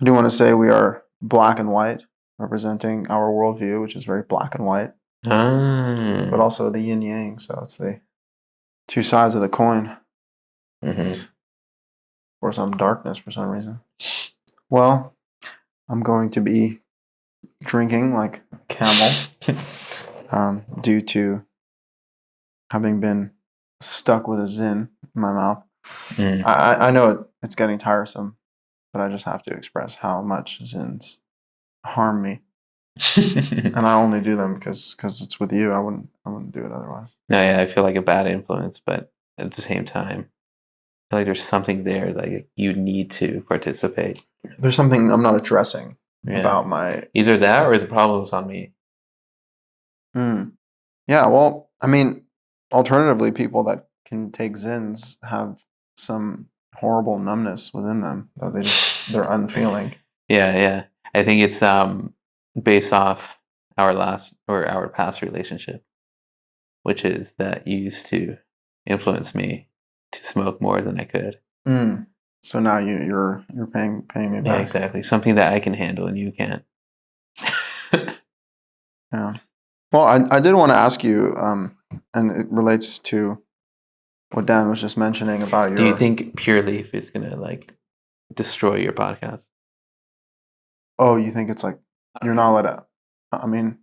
I do want to say we are black and white, representing our worldview, which is very black and white, but Ah. also the yin yang. So it's the two sides of the coin, or some darkness for some reason. Well, I'm going to be drinking like a camel due to having been stuck with a zin in my mouth. I know it's getting tiresome, but I just have to express how much zins harm me. And I only do them because it's with you. I wouldn't do it otherwise. No, yeah, I feel like a bad influence, but at the same time, I feel like there's something there that you need to participate. There's something I'm not addressing about my... Either that or the problem's on me. Yeah, well, I mean, alternatively, people that can take Zins have some horrible numbness within them that they're unfeeling. Yeah. I think it's based off our past relationship, which is that you used to influence me to smoke more than I could. So now you're paying me back. Yeah, exactly. Something that I can handle and you can't. Yeah. Well, I did want to ask you, and it relates to what Dan was just mentioning about your... Do you think Pure Leaf is gonna like destroy your podcast? Oh, you think it's like you're not allowed to... I mean,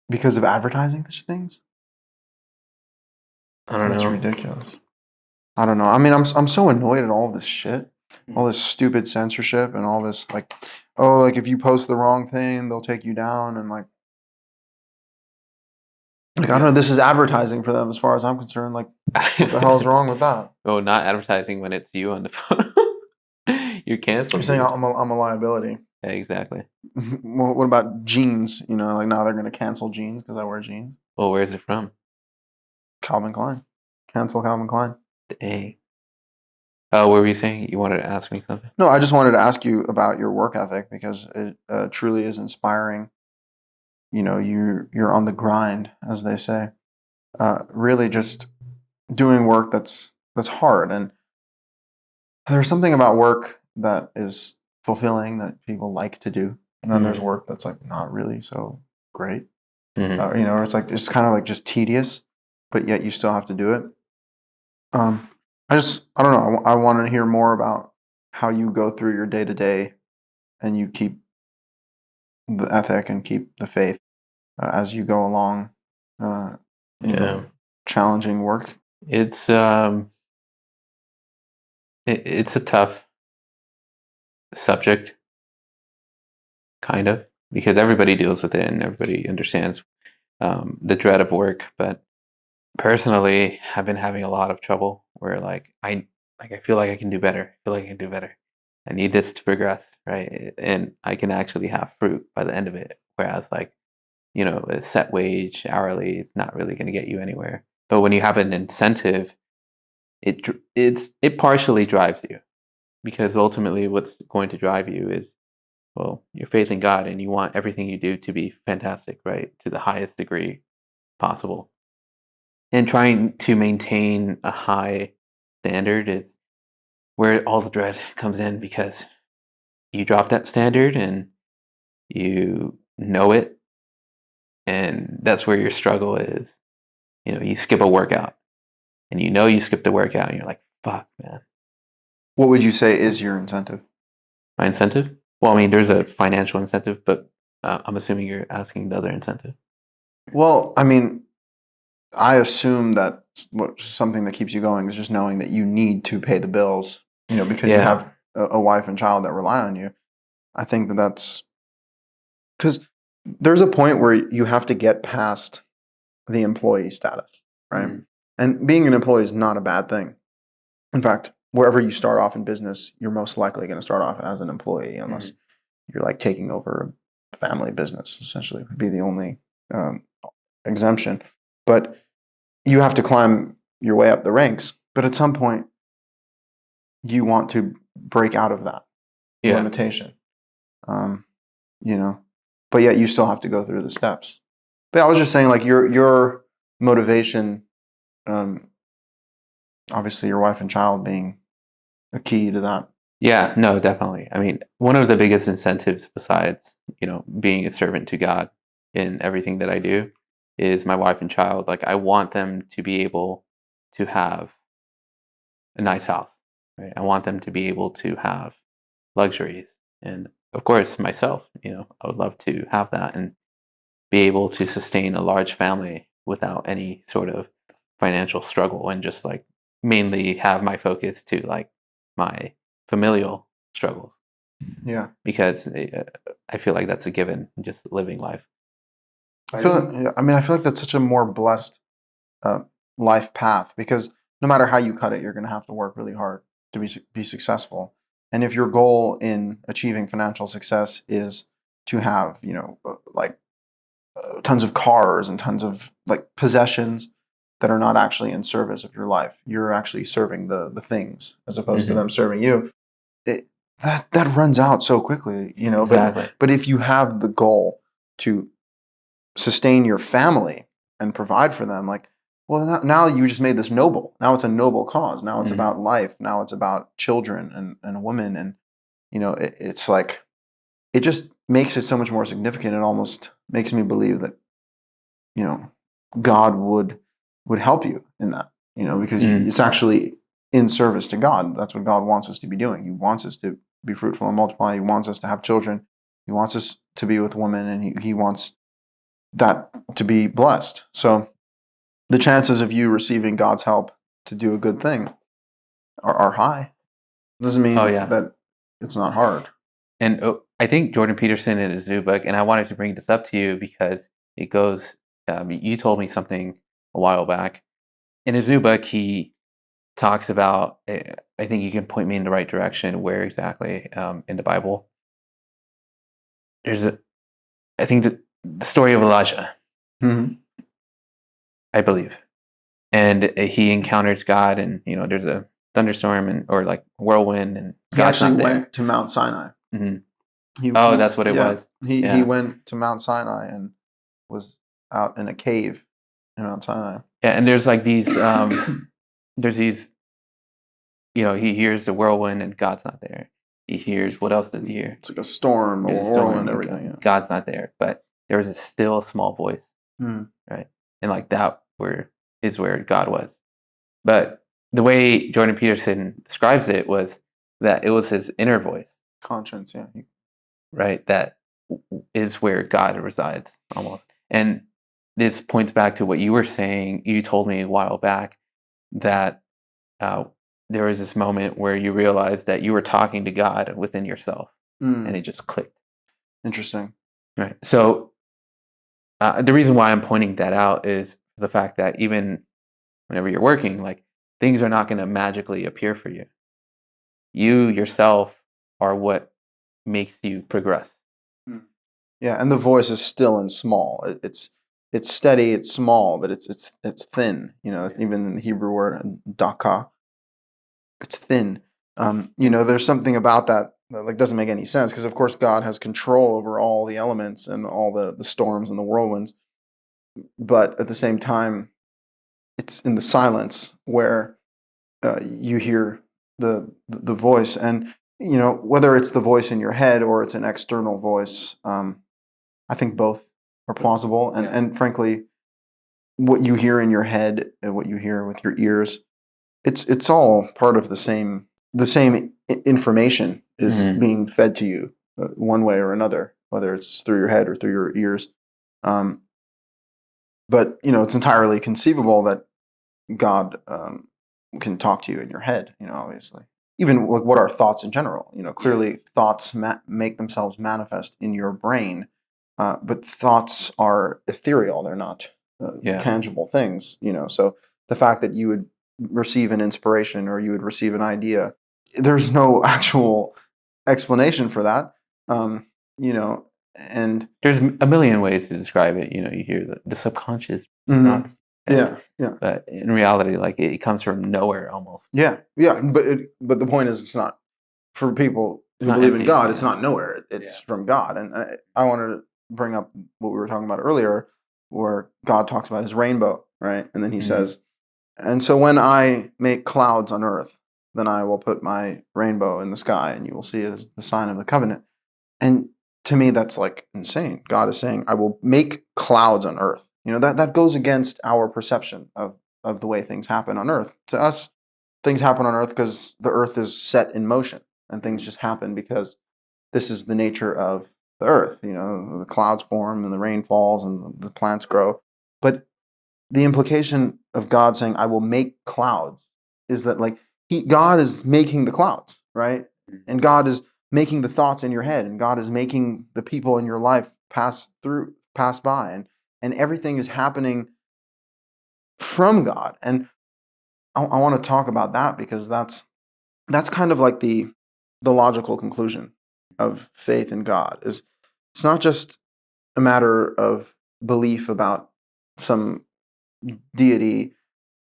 because of advertising these things? I don't know. That's ridiculous. I don't know. I mean, I'm so annoyed at all this shit, all this stupid censorship, and all this like, oh, like if you post the wrong thing, they'll take you down, and like I don't know. This is advertising for them, as far as I'm concerned. Like, what the hell is wrong with that? Oh, not advertising when it's you on the phone. You're canceled. You're saying I'm a liability. Yeah, exactly. Well, what about jeans? You know, like now they're gonna cancel jeans because I wear jeans. Well, where's it from? Calvin Klein. Cancel Calvin Klein. Dang. Oh, what were you saying? You wanted to ask me something? No, I just wanted to ask you about your work ethic because it truly is inspiring. You know, you're on the grind, as they say. Really, just doing work that's hard, and there's something about work that is fulfilling that people like to do, and then there's work that's like not really so great. You know, or it's kind of like just tedious, but yet you still have to do it. I don't know. I want to hear more about how you go through your day to day, and you keep the ethic and keep the faith as you go along. You know, challenging work. It's it's a tough subject, kind of, because everybody deals with it and everybody understands the dread of work. But personally, I've been having a lot of trouble where I feel like I can do better. I feel like I can do better. I need this to progress, right? And I can actually have fruit by the end of it. Whereas a set wage hourly, it's not really going to get you anywhere. But when you have an incentive, it partially drives you, because ultimately what's going to drive you is, well, your faith in God, and you want everything you do to be fantastic, right? To the highest degree possible. And trying to maintain a high standard is where all the dread comes in, because you drop that standard and you know it, and that's where your struggle is. You skip a workout and you skipped a workout and you're like, fuck, man. What would you say is your incentive? My incentive? Well, I mean, there's a financial incentive, but I'm assuming you're asking the other incentive. Well, I mean, I assume that something that keeps you going is just knowing that you need to pay the bills, because you have a wife and child that rely on you. I think that's because there's a point where you have to get past the employee status, right? And being an employee is not a bad thing. In fact, wherever you start off in business, you're most likely going to start off as an employee, unless you're like taking over a family business. Essentially, would be the only exemption. But you have to climb your way up the ranks. But at some point, you want to break out of that limitation. But yet you still have to go through the steps. But I was just saying, like your motivation, obviously your wife and child being a key to that Yeah, no, definitely. I mean, one of the biggest incentives besides, being a servant to God in everything that I do is my wife and child. Like I want them to be able to have a nice house, right? I want them to be able to have luxuries. And of course, myself, I would love to have that and be able to sustain a large family without any sort of financial struggle and just like mainly have my focus to like my familial struggles Yeah. because I feel like that's a given, just living life. I feel like that's such a more blessed uh, life path because no matter how you cut it, you're going to have to work really hard to be successful. And if your goal in achieving financial success is to have, like tons of cars and tons of like possessions that are not actually in service of your life, you're actually serving the things as opposed to Hmm. them serving you. It, that runs out so quickly, Exactly. But if you have the goal to sustain your family and provide for them, like, well, now you just made this noble. Now it's a noble cause. Now it's Hmm. about life. Now it's about children and a woman. And, it's like, it just makes it so much more significant. It almost makes me believe that, you know, God would help you in that, because Mm. it's actually in service to God. That's what God wants us to be doing. He wants us to be fruitful and multiply. He wants us to have children. He wants us to be with women, and he wants that to be blessed. So the chances of you receiving God's help to do a good thing are high. Doesn't Oh mean yeah. that it's not hard. And I think Jordan Peterson in his new book, and I wanted to bring this up to you because it goes. You told me something a while back. In his new book, he talks about. I think you can point me in the right direction. Where exactly in the Bible? There's a. I think the story of Elijah, Mhm. I believe, and he encounters God, and there's a thunderstorm and or like whirlwind, and He God's actually not there. went to Mount Sinai. Hmm. He, Oh, he that's what it yeah, was. he Yeah, went to Mount Sinai and was out in a cave in Mount Sinai. yeah, and there's like these. There's these. He hears the whirlwind, and God's not there. He hears what else does he hear? It's like a storm, a There's a whirlwind, storm, and everything. Yeah. God's not there. But there was a still small voice, Mm. right? And like that where God was. But the way Jordan Peterson describes it was that it was his inner voice, Conscience. Yeah. right? That is where God resides almost. And this points back to what you were saying. You told me a while back that uh, there was this moment where you realized that you were talking to God within yourself, and Mm. it just clicked. Interesting. Right. So the reason why I'm pointing that out is the fact that even whenever you're working, like things are not going to magically appear for you. You yourself are what makes you progress. Mm. Yeah, and the voice is still and small. It's steady, it's small, but it's thin. Even the Hebrew word daka, it's thin. There's something about that like doesn't make any sense because of course God has control over all the elements and all the storms and the whirlwinds, but at the same time, it's in the silence where you hear the voice, and whether it's the voice in your head or it's an external voice. I think both are plausible, and Yeah. and frankly, what you hear in your head and what you hear with your ears, it's all part of the same information is Hmm. being fed to you one way or another, whether it's through your head or through your ears. Um, but it's entirely conceivable that God can talk to you in your head. Obviously, even like what are thoughts in general. Clearly thoughts make themselves manifest in your brain, but thoughts are ethereal. They're not Yeah. tangible things. So the fact that you would receive an inspiration or you would receive an idea, there's no actual explanation for that. Um, you know, and There's a million ways to describe it. You hear the subconscious mhm. thoughts, Yeah, yeah. but in reality, like it comes from nowhere almost. Yeah, yeah, but the point is, it's not for people It's who not believe in empty. God. It's Yeah. not nowhere. It's from God, and I wanted to bring up what we were talking about earlier, where God talks about His rainbow, right? And then He Hmm. says, "And so when I make clouds on earth, then I will put my rainbow in the sky, and you will see it as the sign of the covenant. And to me, that's like insane. God is saying, I will make clouds on earth. That goes against our perception of the way things happen on earth. To us, things happen on earth because the earth is set in motion, and things just happen because this is the nature of the earth. The clouds form and the rain falls and the plants grow. But the implication of God saying, I will make clouds, is that like God is making the clouds, right? And God is making the thoughts in your head, and God is making the people in your life pass by, and everything is happening from God. And I want to talk about that, because that's kind of like the logical conclusion of faith in God. Is it's not just a matter of belief about some deity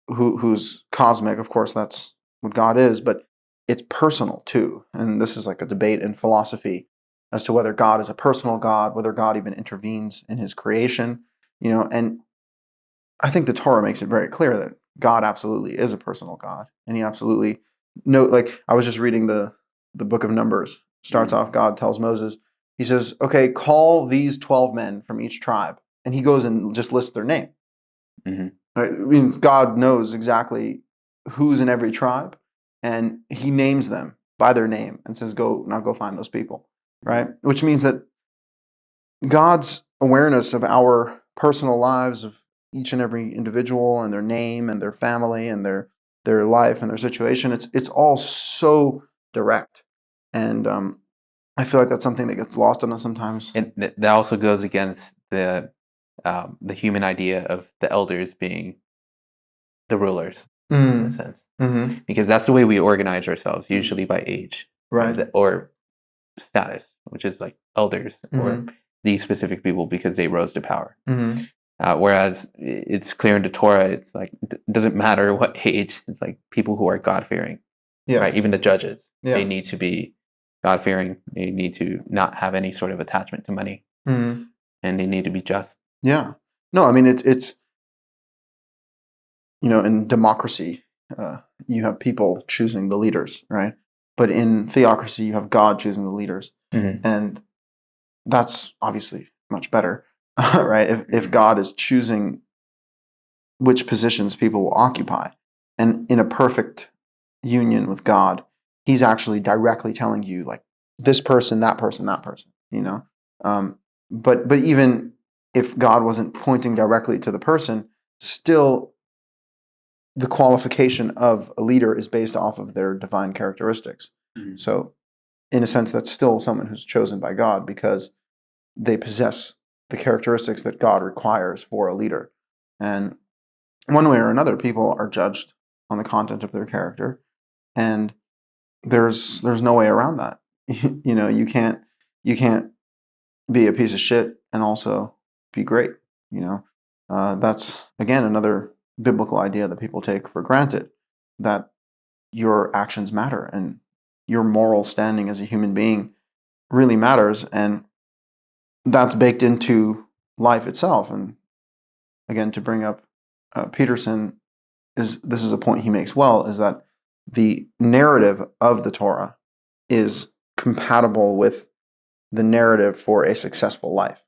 who's cosmic. Of course, that's what God is, but it's personal too. And this is like a debate in philosophy as to whether God is a personal God, whether God even intervenes in his creation. And I think the Torah makes it very clear that God absolutely is a personal God, and he absolutely like I was just reading the book of Numbers. Starts off, God tells Moses, he says, okay, call these 12 men from each tribe. And he goes and just lists their name. Mm-hmm. Right? It means God knows exactly who's in every tribe, and he names them by their name and says, go find those people. Right? Which means that God's awareness of our personal lives, of each and every individual and their name and their family and their life and their situation, it's all so direct. And I feel like that's something that gets lost on us sometimes. And that also goes against the human idea of the elders being the rulers, in a sense, because that's the way we organize ourselves, usually by age, right, or status, which is like elders or these specific people because they rose to power. Whereas it's clear in the Torah, it's like it doesn't matter what age. It's like people who are God fearing, right? Even the judges, they need to be God fearing. They need to not have any sort of attachment to money, and they need to be just. Yeah. No, I mean it's in democracy, you have people choosing the leaders, right? But in theocracy, you have God choosing the leaders, and that's obviously much better, right? If God is choosing which positions people will occupy, and in a perfect union with God, he's actually directly telling you, like, this person, that person, that person, but even if God wasn't pointing directly to the person, still the qualification of a leader is based off of their divine characteristics. So in a sense, that's still someone who's chosen by God, because they possess the characteristics that God requires for a leader. And one way or another, people are judged on the content of their character, and there's no way around that. You can't be a piece of shit and also be great. That's again another biblical idea that people take for granted, that your actions matter and your moral standing as a human being really matters, and that's baked into life itself. And again, to bring up Peterson, this is a point he makes well, is that the narrative of the Torah is compatible with the narrative for a successful life,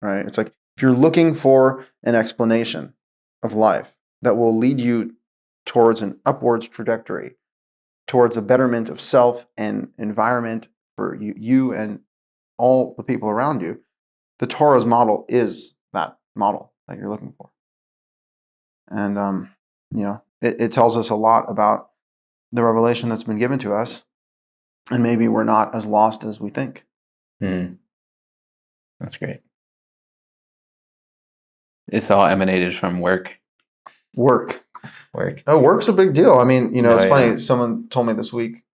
right? It's like, if you're looking for an explanation of life that will lead you towards an upwards trajectory, towards a betterment of self and environment for you and all the people around you, the Torah's model is that model that you're looking for. And it tells us a lot about the revelation that's been given to us, and maybe we're not as lost as we think. That's great. It's all emanated from work. Oh, work's a big deal. I mean, it's funny. Someone told me this week,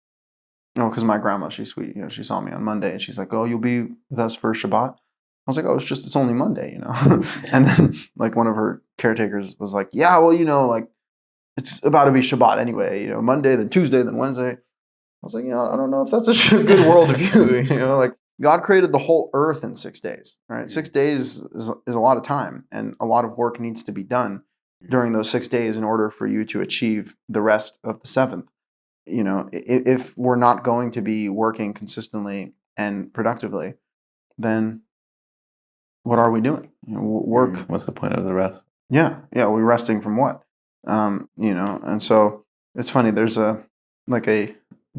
because my grandma, she's sweet. She saw me on Monday, and she's like, "Oh, you'll be with us for Shabbat." I was like, "Oh, it's only Monday, And then like one of her caretakers was like, "Yeah, well, like it's about to be Shabbat anyway. Monday, then Tuesday, then Wednesday." I was like, I don't know if that's a good worldview. Like, God created the whole earth in 6 days, right? 6 days is a lot of time, and a lot of work needs to be done during those 6 days in order for you to achieve the rest of the seventh. if we're not going to be working consistently and productively, then what are we doing? Work. What's the point of the rest? Yeah, we're resting from what? And so it's funny. There's a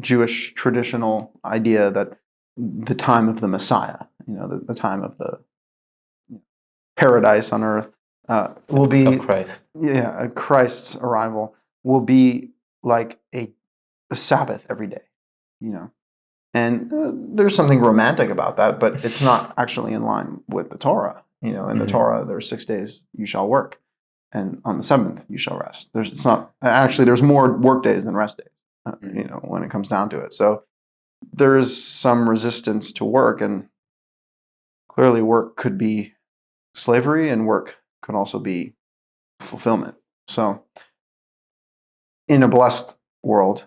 Jewish traditional idea that the time of the Messiah, the time of the paradise on earth, will be Of Christ. Christ's arrival will be like a Sabbath every day, and there's something romantic about that, but it's not actually in line with the Torah. In the Torah, there are 6 days you shall work, and on the seventh you shall rest. There's more work days than rest days, when it comes down to it. So there is some resistance to work, and clearly work could be slavery, and work could also be fulfillment. So in a blessed world,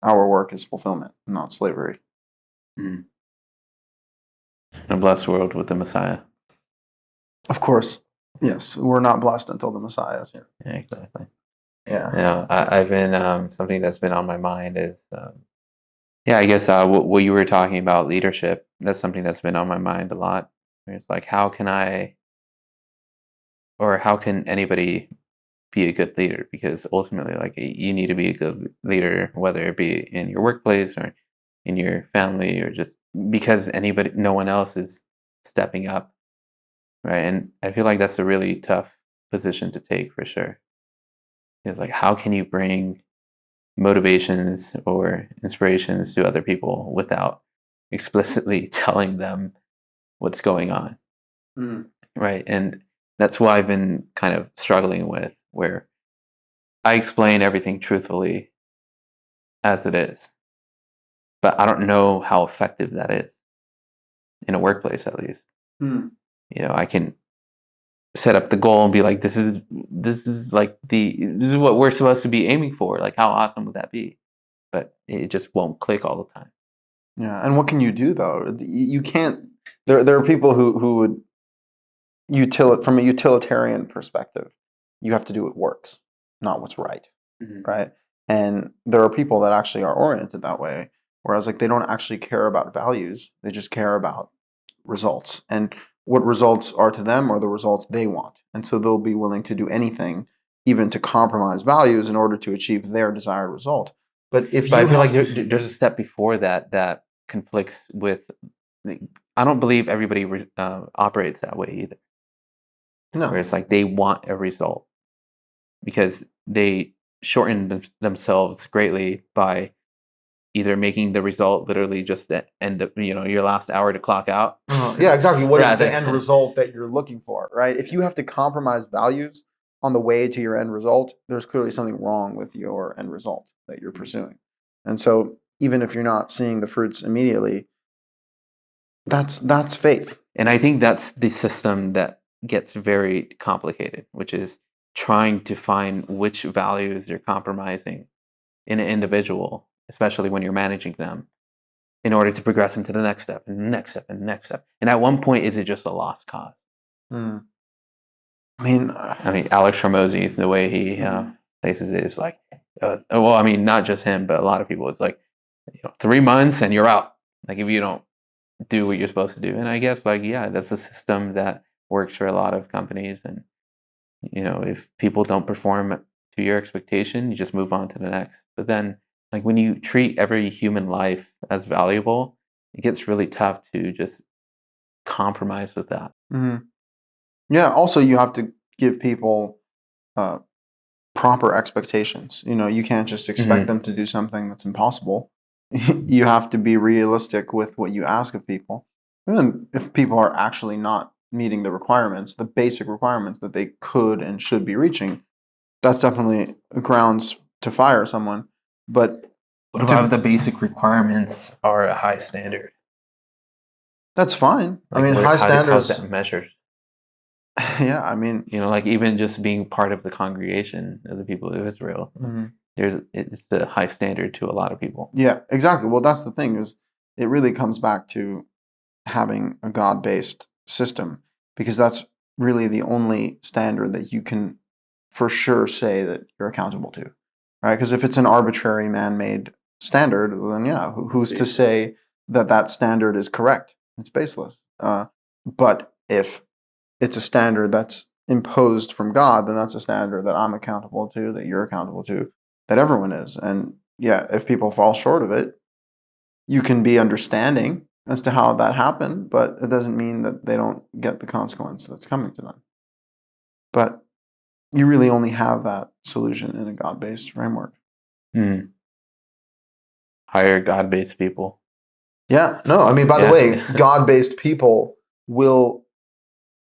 our work is fulfillment, not slavery. In a blessed world with the Messiah. Of course. Yes, we're not blessed until the Messiah is here. Yeah, exactly. Yeah. I've been something that's been on my mind is I guess what you were talking about, leadership. That's something that's been on my mind a lot. It's like, how can anybody be a good leader? Because ultimately, like, you need to be a good leader, whether it be in your workplace or in your family, or just because no one else is stepping up, right? And I feel like that's a really tough position to take, for sure. It's like, how can you bring motivations or inspirations to other people without explicitly telling them what's going on? Right? And that's what I've been kind of struggling with, where I explain everything truthfully as it is, but I don't know how effective that is in a workplace, at least. I can set up the goal and be like, this is what we're supposed to be aiming for. Like, how awesome would that be? But it just won't click all the time. Yeah, and what can you do though? You can't. There are people who would from a utilitarian perspective, you have to do what works, not what's right, right? And there are people that actually are oriented that way, whereas like they don't actually care about values; they just care about results, and what results are to them are the results they want, and so they'll be willing to do anything, even to compromise values, in order to achieve their desired result. But I feel like there's a step before that conflicts with. I don't believe everybody operates that way either. No, where it's like they want a result because they shorten themselves greatly by either making the result literally just the end of your last hour to clock out. Yeah, exactly. What is the end result that you're looking for, right? If you have to compromise values on the way to your end result, there's clearly something wrong with your end result that you're pursuing. And so even if you're not seeing the fruits immediately, that's faith. And I think that's the system that gets very complicated, which is trying to find which values you're compromising in an individual, especially when you're managing them, in order to progress them to the next step and the next step and the next step. And at one point, is it just a lost cause? I mean, Alex Hormozzi, the way he places it is like, not just him, but a lot of people. It's like, 3 months and you're out. Like, if you don't do what you're supposed to do. And I guess, that's a system that works for a lot of companies. And, if people don't perform to your expectation, you just move on to the next. But then, like, when you treat every human life as valuable, it gets really tough to just compromise with that. Yeah. Also, you have to give people proper expectations. You can't just expect them to do something that's impossible. You have to be realistic with what you ask of people. And then if people are actually not meeting the requirements, the basic requirements that they could and should be reaching, that's definitely grounds to fire someone. But what about if the basic requirements are a high standard? That's fine. High standards. How's that measured? Yeah, even just being part of the congregation of the people of Israel, it's a high standard to a lot of people. Yeah, exactly. Well, that's the thing, is it really comes back to having a God-based system, because that's really the only standard that you can for sure say that you're accountable to, right? Because if it's an arbitrary man-made standard, then yeah, who's to say that standard is correct? It's baseless. But if it's a standard that's imposed from God, then that's a standard that I'm accountable to, that you're accountable to, that everyone is. And yeah, if people fall short of it, you can be understanding as to how that happened, but it doesn't mean that they don't get the consequence that's coming to them. But you really only have that solution in a God-based framework. Mm. Hire God-based people. Yeah, no, I mean, by the way, God-based people will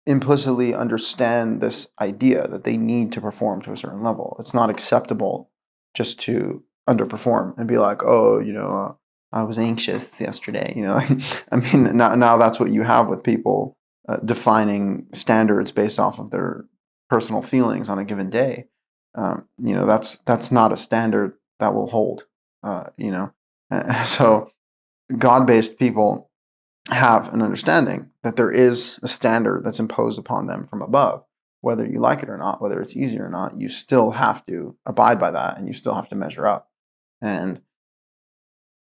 implicitly understand this idea that they need to perform to a certain level. It's not acceptable just to underperform and be like, oh, I was anxious yesterday. I mean, now that's what you have with people defining standards based off of their personal feelings on a given day. That's not a standard that will hold. So God-based people have an understanding that there is a standard that's imposed upon them from above. Whether you like it or not, whether it's easy or not, you still have to abide by that, and you still have to measure up. And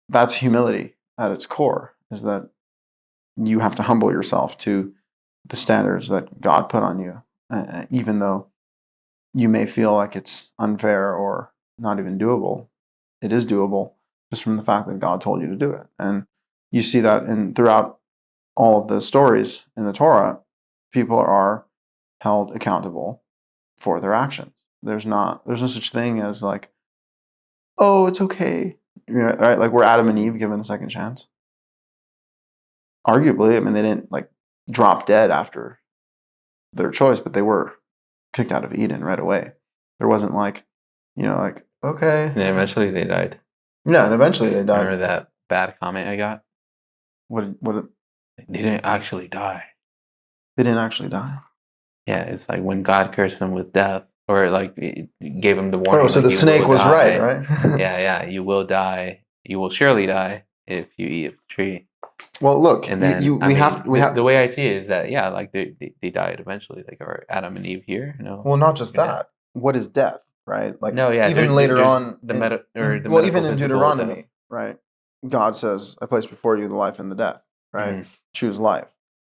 that's humility at its core, is that you have to humble yourself to the standards that God put on you, even though you may feel like it's unfair or not even doable. It is doable just from the fact that God told you to do it. And you see that throughout all of the stories in the Torah, people are held accountable for their actions. There's no such thing as like, oh, it's okay, right? Like, were Adam and Eve given a second chance? Arguably, I mean, they didn't like drop dead after their choice, but they were kicked out of Eden right away. There wasn't like, like, okay. And eventually they died. Yeah, and eventually they died. Remember that bad comment I got? What? They didn't actually die. They didn't actually die. Yeah, it's like when God cursed them with death, or like gave him the warning. Oh, so like, the snake was right? Yeah, you will die. You will surely die if you eat of the tree. Well, look, and then the way I see it is that like they died eventually, like, or Adam and Eve here. Well, not just that. What is death, right? Like, no, yeah, even later on, even in Deuteronomy, death. Right? God says, "I place before you the life and the death." Right? Mm-hmm. Choose life.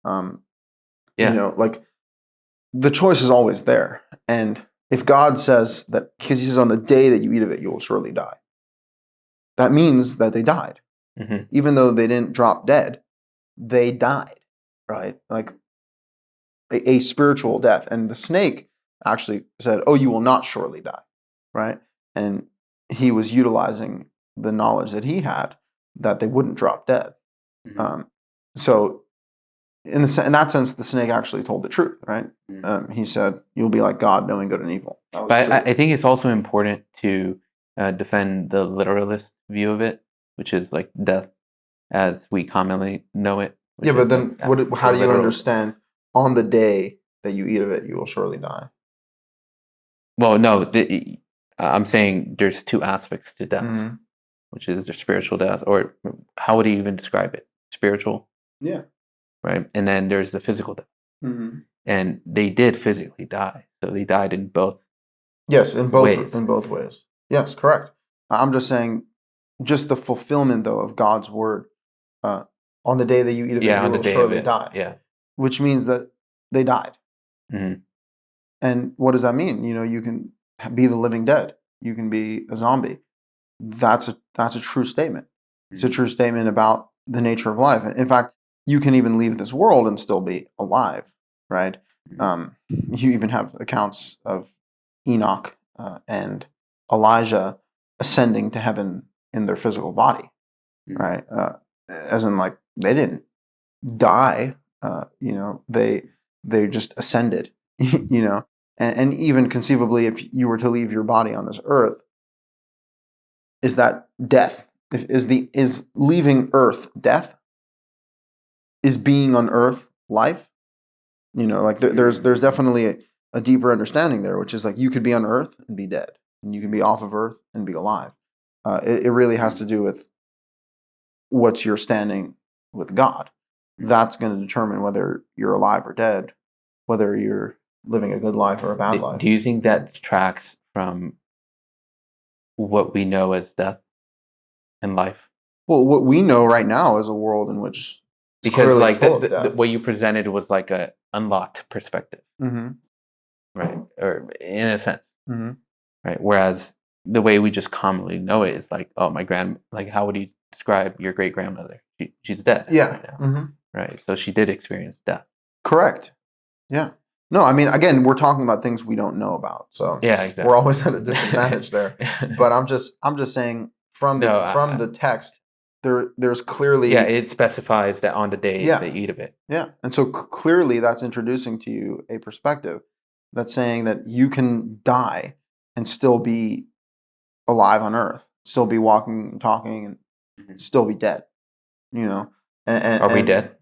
Like, the choice is always there, and if God says that, because He says, "On the day that you eat of it, you will surely die," that means that they died. Mm-hmm. Even though they didn't drop dead, they died, right? Like a spiritual death. And the snake actually said, oh, you will not surely die, right? And he was utilizing the knowledge that he had that they wouldn't drop dead. Mm-hmm. So in that sense, the snake actually told the truth, right? Mm-hmm. He said, you'll be like God, knowing good and evil. But I think it's also important to defend the literalist view of it, which is like death as we commonly know it. Yeah, but then how do you understand on the day that you eat of it, you will surely die? Well, no, I'm saying there's two aspects to death, mm-hmm. which is the spiritual death, or how would you even describe it? Spiritual? Yeah. Right? And then there's the physical death. Mm-hmm. And they did physically die. So they died in both. Yes, in both ways. Yes, correct. I'm just saying, just the fulfillment, though, of God's word. On the day that you eat of it, you will surely die. Yeah. Which means that they died. Mm-hmm. And what does that mean? You can be the living dead. You can be a zombie. That's a true statement. Mm-hmm. It's a true statement about the nature of life. In fact, you can even leave this world and still be alive, right? Mm-hmm. You even have accounts of Enoch and Elijah ascending to heaven in their physical body, mm-hmm. right? As in, like, they didn't die. They just ascended. And even conceivably, if you were to leave your body on this earth, is that death? Is leaving Earth death? Is being on Earth life? There's definitely a deeper understanding there, which is like you could be on Earth and be dead, and you can be off of Earth and be alive. It really has to do with what's your standing with God. That's going to determine whether you're alive or dead, whether you're living a good life or a bad life. Do you think that tracks from what we know as death? in life? Well, what we know right now is a world in which is Because clearly like full of death. what you presented was like a unlocked perspective, Mm-hmm. right? Or in a sense, Mm-hmm. right? Whereas the way we just commonly know it is like, oh, like how would you describe your great grandmother? She's dead Yeah. right now, Mm-hmm. right? So she did experience death. Correct. Yeah. No, I mean, again, we're talking about things we don't know about, so Yeah, exactly. we're always at a disadvantage there. But I'm just saying from the text, there's clearly it specifies that on the day they eat of it. Yeah, and so clearly that's introducing to you a perspective that's saying that you can die and still be alive on Earth, still be walking, talking, and still be dead. You know, Are we dead?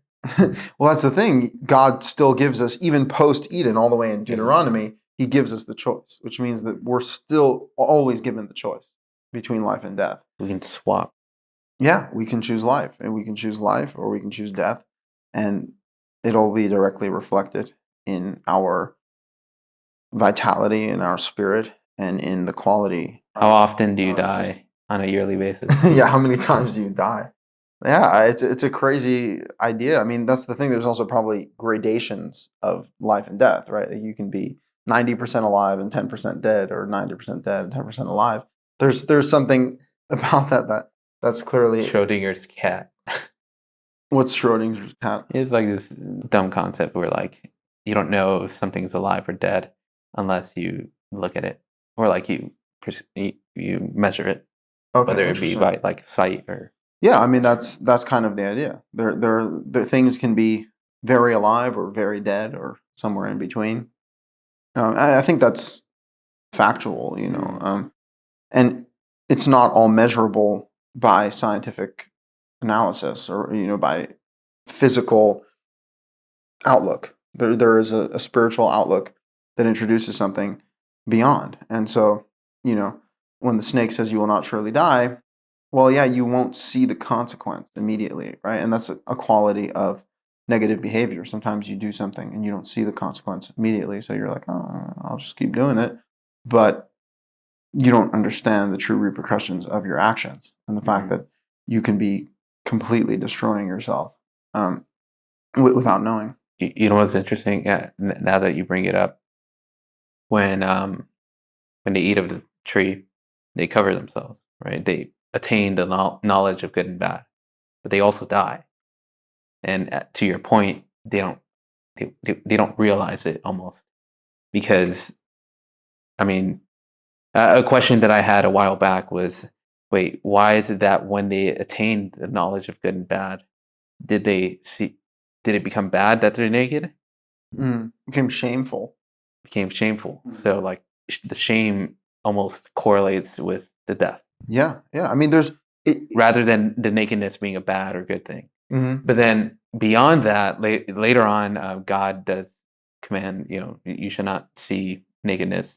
Well, that's the thing. God still gives us, even post Eden, all the way in Deuteronomy, He gives us the choice, which means that we're still always given the choice between life and death. We can swap. Yeah, we can choose life, and we can choose life, or we can choose death, and it'll be directly reflected in our vitality, in our spirit, and in the quality. How often do you die on a yearly basis? Yeah, how many times do you die? Yeah, it's a crazy idea. I mean, that's the thing. There's also probably gradations of life and death, right? You can be 90% alive and 10% dead, or 90% dead and 10% alive. There's something about that's clearly Schrodinger's cat. What's Schrodinger's cat? It's like this dumb concept where like you don't know if something's alive or dead unless you look at it, or like you measure it, whether it be by like sight or. Yeah, I mean that's kind of the idea. There things can be very alive or very dead or somewhere in between. I think that's factual, and it's not all measurable by scientific analysis or by physical outlook. There is a spiritual outlook that introduces something beyond, and so when the snake says you will not surely die. Well, yeah, you won't see the consequence immediately, right? And that's a quality of negative behavior. Sometimes you do something and you don't see the consequence immediately, so you're like, "Oh, I'll just keep doing it," but you don't understand the true repercussions of your actions and the fact that you can be completely destroying yourself without knowing. You know what's interesting? Now that you bring it up, when they eat of the tree, they cover themselves, right? They attain the knowledge of good and bad, but they also die. And to your point, they don't realize it almost, because I mean, a question that I had a while back was, wait, why is it that when they attained the knowledge of good and bad, did it become bad that they're naked? Became shameful. Became shameful. So like the shame almost correlates with the death. Yeah. I mean, there's rather than the nakedness being a bad or good thing. Mm-hmm. But then beyond that, later on, God does command, you should not see nakedness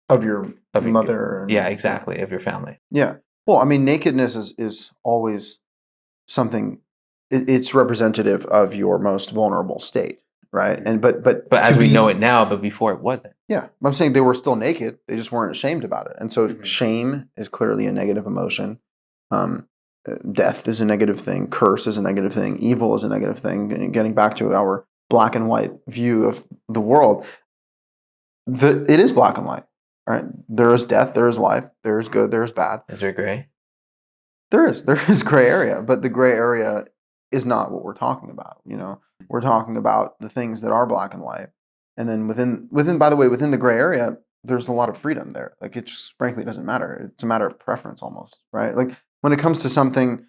of your mother. Yeah, exactly, of your family. Yeah. Well, I mean, nakedness is always something. It's representative of your most vulnerable state, right? And but as we know it now, but before it wasn't. Yeah, I'm saying they were still naked. They just weren't ashamed about it. And so shame is clearly a negative emotion. Death is a negative thing. Curse is a negative thing. Evil is a negative thing. And getting back to our black and white view of the world, it is black and white. Right? There is death. There is life. There is good. There is bad. Is there gray? There is gray area, but the gray area is not what we're talking about. We're talking about the things that are black and white. And then within, by the way, within the gray area, there's a lot of freedom there. Like, it just frankly doesn't matter. It's a matter of preference almost, right? Like, when it comes to something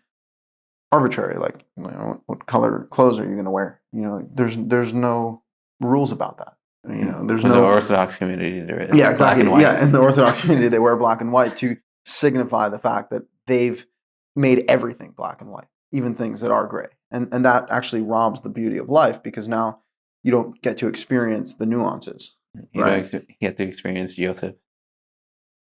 arbitrary, like, what color clothes are you going to wear? There's no rules about that. There's no the Orthodox community. There is. Yeah, exactly. Yeah, in the Orthodox community, they wear black and white to signify the fact that they've made everything black and white, even things that are gray, and that actually robs the beauty of life, because now you don't get to experience the nuances. You get to experience Joseph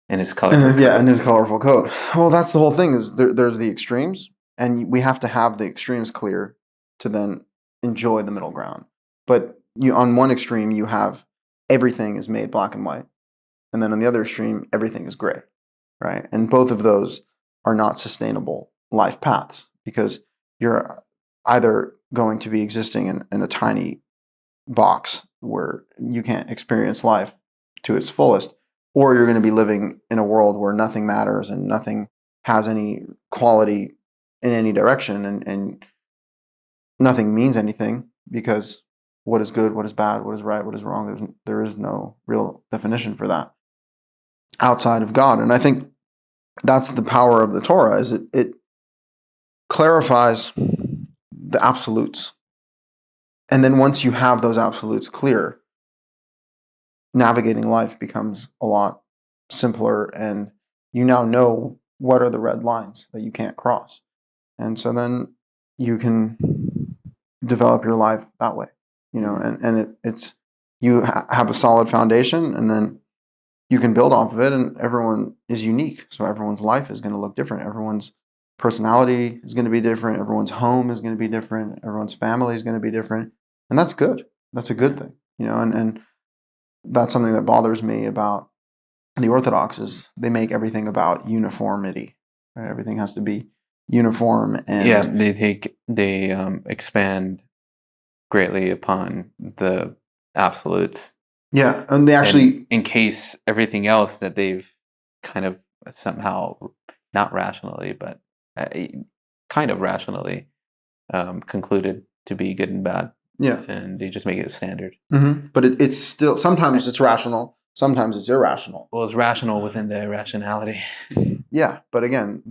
and his colorful coat. And his colorful coat. Well, that's the whole thing. Is there's the extremes, and we have to have the extremes clear to then enjoy the middle ground. But on one extreme, you have everything is made black and white, and then on the other extreme, everything is gray, right? And both of those are not sustainable life paths, because you're either going to be existing in a tiny box where you can't experience life to its fullest, or you're going to be living in a world where nothing matters and nothing has any quality in any direction, and nothing means anything, because what is good, what is bad, what is right, what is wrong, there is no real definition for that outside of God. And I think that's the power of the Torah, is it clarifies the absolutes. And then once you have those absolutes clear, navigating life becomes a lot simpler, and you now know what are the red lines that you can't cross. And so then you can develop your life that way, and it's you have a solid foundation, and then you can build off of it, and everyone is unique. So everyone's life is going to look different. Everyone's personality is going to be different. Everyone's home is going to be different. Everyone's family is going to be different. And that's good. That's a good thing, and that's something that bothers me about the Orthodox, is they make everything about uniformity. Right? Everything has to be uniform, and they expand greatly upon the absolutes. Yeah, and they actually encase everything else that they've kind of somehow, not rationally, but kind of rationally concluded to be good and bad. Yeah, and they just make it a standard. Mm-hmm. But it's still, sometimes it's rational, sometimes it's irrational. Well, it's rational within the irrationality. Yeah, but again,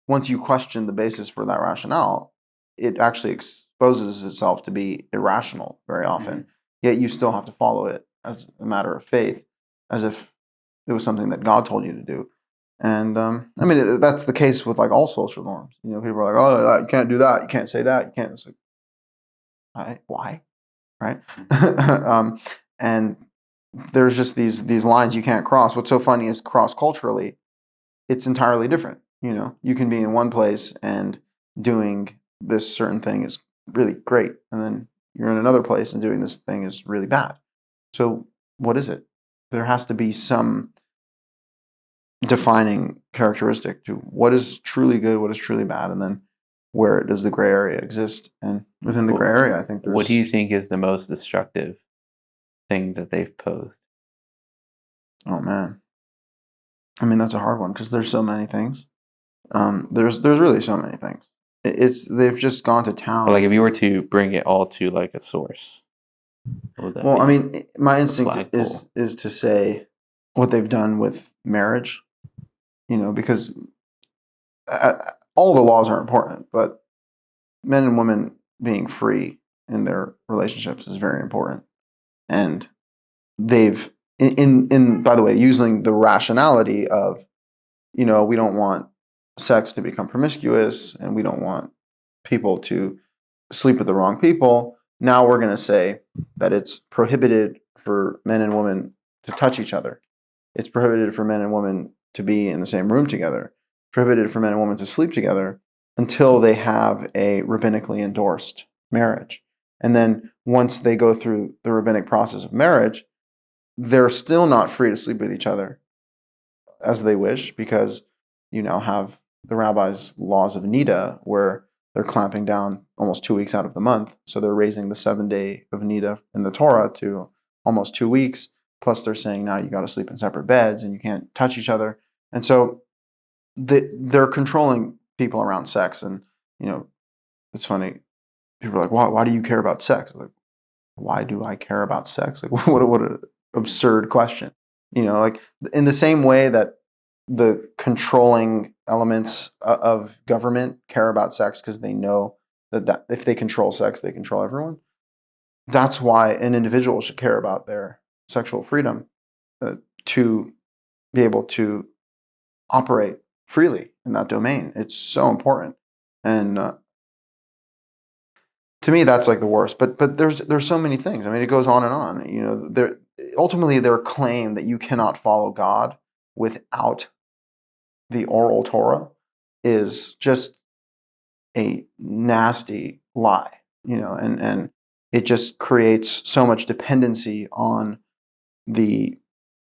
once you question the basis for that rationale, it actually exposes itself to be irrational very often. Mm-hmm. Yet you still have to follow it as a matter of faith, as if it was something that God told you to do. And I mean, that's the case with like all social norms. People are like, "Oh, you can't do that. You can't say that. You can't." It's like, why? Right? And there's just these lines you can't cross. What's so funny is cross culturally, it's entirely different. You can be in one place and doing this certain thing is really great, and then you're in another place and doing this thing is really bad. So what is it? There has to be some defining characteristic to what is truly good, what is truly bad, and then where does the gray area exist? And within the gray area, I think there's... What do you think is the most destructive thing that they've posed? Oh man, I mean, that's a hard one, because there's so many things. There's really so many things. They've just gone to town. But like, if you were to bring it all to like a source, well, I mean, my instinct is to say what they've done with marriage. Because all the laws are important, but men and women being free in their relationships is very important. And they've, in by the way, using the rationality of, we don't want sex to become promiscuous, and we don't want people to sleep with the wrong people. Now we're going to say that it's prohibited for men and women to touch each other. It's prohibited for men and women to be in the same room together. Prohibited for men and women to sleep together until they have a rabbinically endorsed marriage. And then once they go through the rabbinic process of marriage, they're still not free to sleep with each other as they wish, because you now have the rabbis' laws of Nida, where they're clamping down almost 2 weeks out of the month. So they're raising the 7-day of Nida in the Torah to almost 2 weeks. Plus they're saying now you got to sleep in separate beds and you can't touch each other. And so they're controlling people around sex. And, it's funny. People are like, why do you care about sex? Like, why do I care about sex? Like, what an absurd question. Like, in the same way that the controlling elements of government care about sex because they know that if they control sex, they control everyone. That's why an individual should care about their sexual freedom, to be able to operate freely in that domain. It's so important. And to me, that's like the worst. But there's so many things. I mean, it goes on and on. Ultimately their claim that you cannot follow God without the oral Torah is just a nasty lie, and it just creates so much dependency on the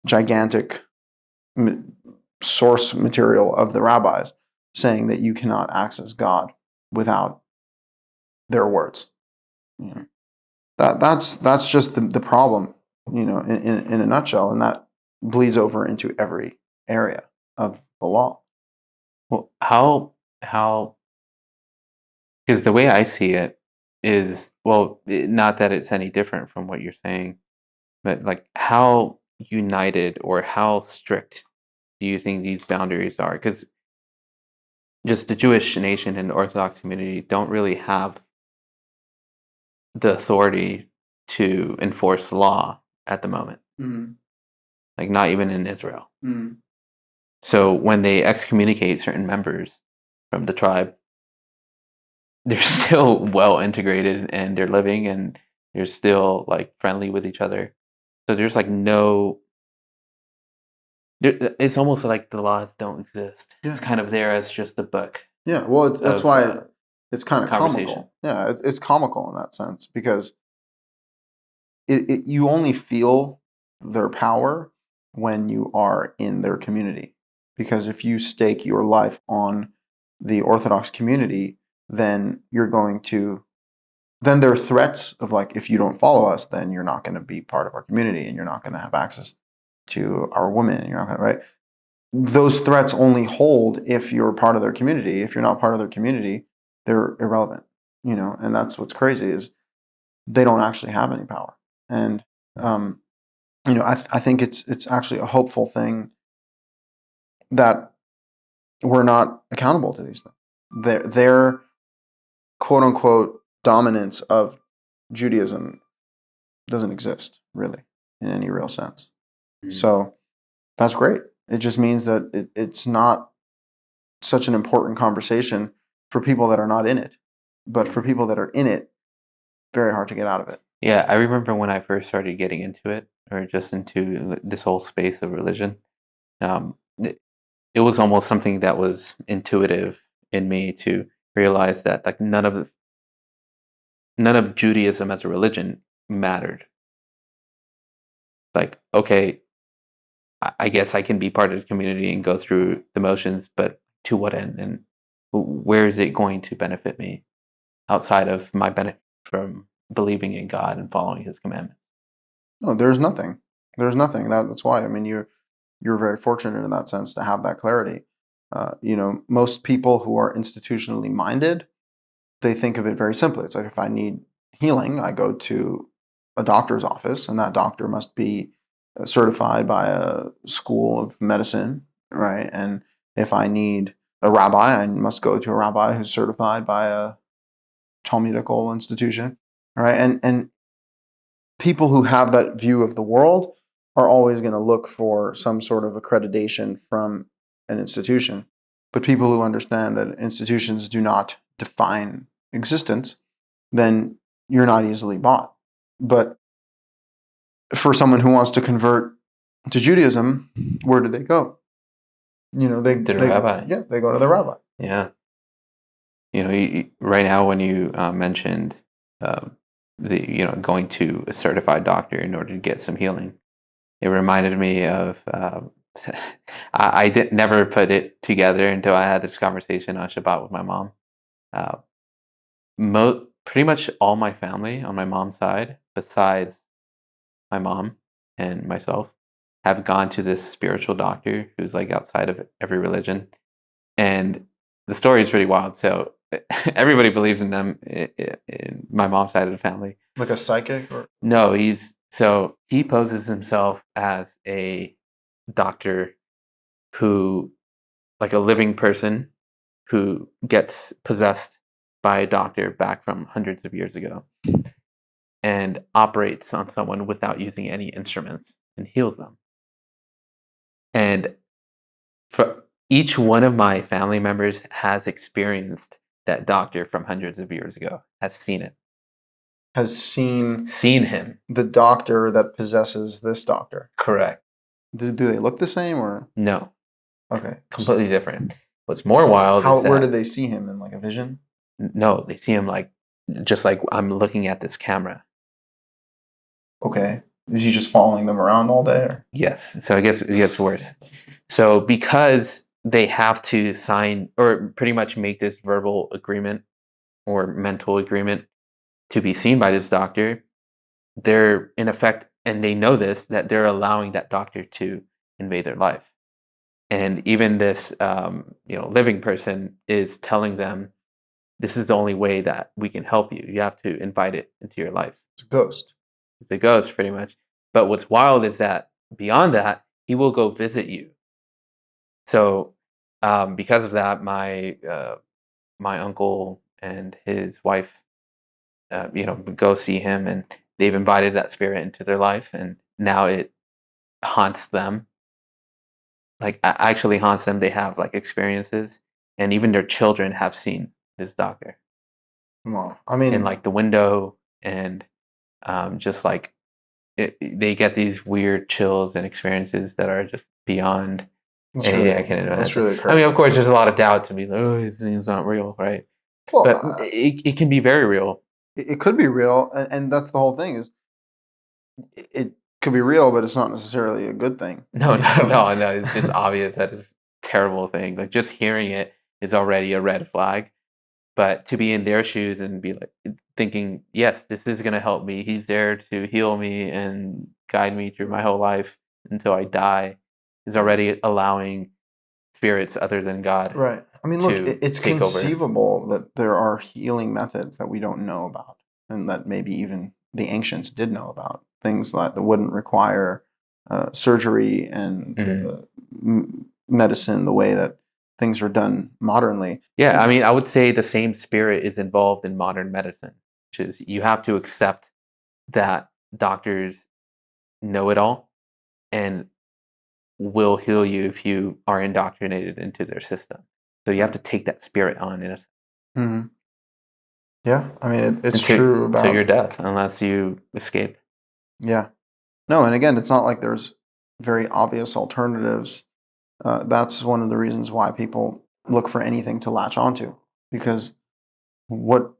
gigantic source material of the rabbis saying that you cannot access God without their words. You know, that's just the problem, you know, in a nutshell, and that bleeds over into every area of the law. Well, how because the way I see it is, well, not that it's any different from what you're saying, but like how united or how strict do you think these boundaries are? Because just the Jewish nation and the Orthodox community don't really have the authority to enforce law at the moment. Mm-hmm. Like not even in Israel. Mm-hmm. So when they excommunicate certain members from the tribe, they're still well integrated and they're living and they're still like friendly with each other. So there's like no. It's almost like the laws don't exist. Yeah. It's kind of there as just a book. Yeah, well, that's why it's kind of conversation. comical. Yeah, it's comical in that sense because you only feel their power when you are in their community. Because if you stake your life on the Orthodox community, then you're going to. Then there are threats of like, if you don't follow us, then you're not going to be part of our community, and you're not going to have access to our women. And you're not going to, right? Those threats only hold if you're part of their community. If you're not part of their community, they're irrelevant, you know. And that's what's crazy is they don't actually have any power. And you know, I think it's actually a hopeful thing that we're not accountable to these things. Their quote unquote dominance of Judaism doesn't exist really in any real sense. Mm-hmm. So that's great. It just means that it's not such an important conversation for people that are not in it. But for people that are in it, very hard to get out of it. Yeah, I remember when I first started getting into it, or just into this whole space of religion, it was almost something that was intuitive in me to realize that like none of Judaism as a religion mattered. Like, okay, I guess I can be part of the community and go through the motions, but to what end? And where is it going to benefit me outside of my benefit from believing in God and following His commandments? No, there's nothing. There's nothing. That's why. I mean, you're very fortunate in that sense to have that clarity. You know, most people who are institutionally minded, they think of it very simply. It's like if I need healing, I go to a doctor's office, and that doctor must be certified by a school of medicine, right? And if I need a rabbi, I must go to a rabbi who's certified by a Talmudical institution, right? And people who have that view of the world are always going to look for some sort of accreditation from an institution. But people who understand that institutions do not define existence, then you're not easily bought. But for someone who wants to convert to Judaism, where do they go? You know, they rabbi. Yeah, they go to the rabbi. Yeah. You know, right now when you mentioned going to a certified doctor in order to get some healing, it reminded me of I never put it together until I had this conversation on Shabbat with my mom. Pretty much all my family on my mom's side, besides my mom and myself, have gone to this spiritual doctor who's like outside of every religion, and the story is pretty wild. So everybody believes in them in my mom's side of the family. Like a psychic? Or no, he poses himself as a doctor who, like a living person who gets possessed by a doctor back from hundreds of years ago and operates on someone without using any instruments and heals them. And for each one of my family members has experienced that doctor from hundreds of years ago, has seen it. Has seen him. The doctor that possesses this doctor. Correct. Do they look the same or? No. Okay. Completely different. What's more wild is where did they see him? In like a vision? No, they see him just like I'm looking at this camera. Okay. Is he just following them around all day? Or? Yes. So I guess it gets worse. So because they have to sign or pretty much make this verbal agreement or mental agreement to be seen by this doctor, they're in effect, and they know this, that they're allowing that doctor to invade their life. And even this, living person is telling them, this is the only way that we can help you. You have to invite it into your life. It's a ghost. It's a ghost, pretty much. But what's wild is that beyond that, he will go visit you. So, because of that, my uncle and his wife, go see him, and they've invited that spirit into their life, and now it haunts them. Like, actually haunts them. They have like experiences, and even their children have seen this doctor Well, I in mean, like the window, and just like they get these weird chills and experiences that are just beyond that's anything I really can that's imagine. really I mean, crazy. of course, there's a lot of doubt to be like, oh, his name's not real, right? Well, But it can be very real. it could be real, and that's the whole thing. Is it could be real, but it's not necessarily a good thing. No, You no, know? no. It's just obvious that it's a terrible thing. Like, just hearing it is already a red flag. But to be in their shoes and be like thinking, yes, this is gonna help me. He's there to heal me and guide me through my whole life until I die, is already allowing spirits other than God Right. I mean, look, to it's take over. conceivable that there are healing methods that we don't know about, and that maybe even the ancients did know about. Things like that wouldn't require surgery and Mhm. medicine the way that things are done modernly. Yeah, I And mean, I would say the same spirit is involved in modern medicine, which is you have to accept that doctors know it all and will heal you if you are indoctrinated into their system. So you have right. to take that spirit on in a, Mhm. Yeah, I mean, it's until true until your about death, unless you escape. yeah. No, and again, it's not like there's very obvious alternatives. That's one of the reasons why people look for anything to latch onto, because what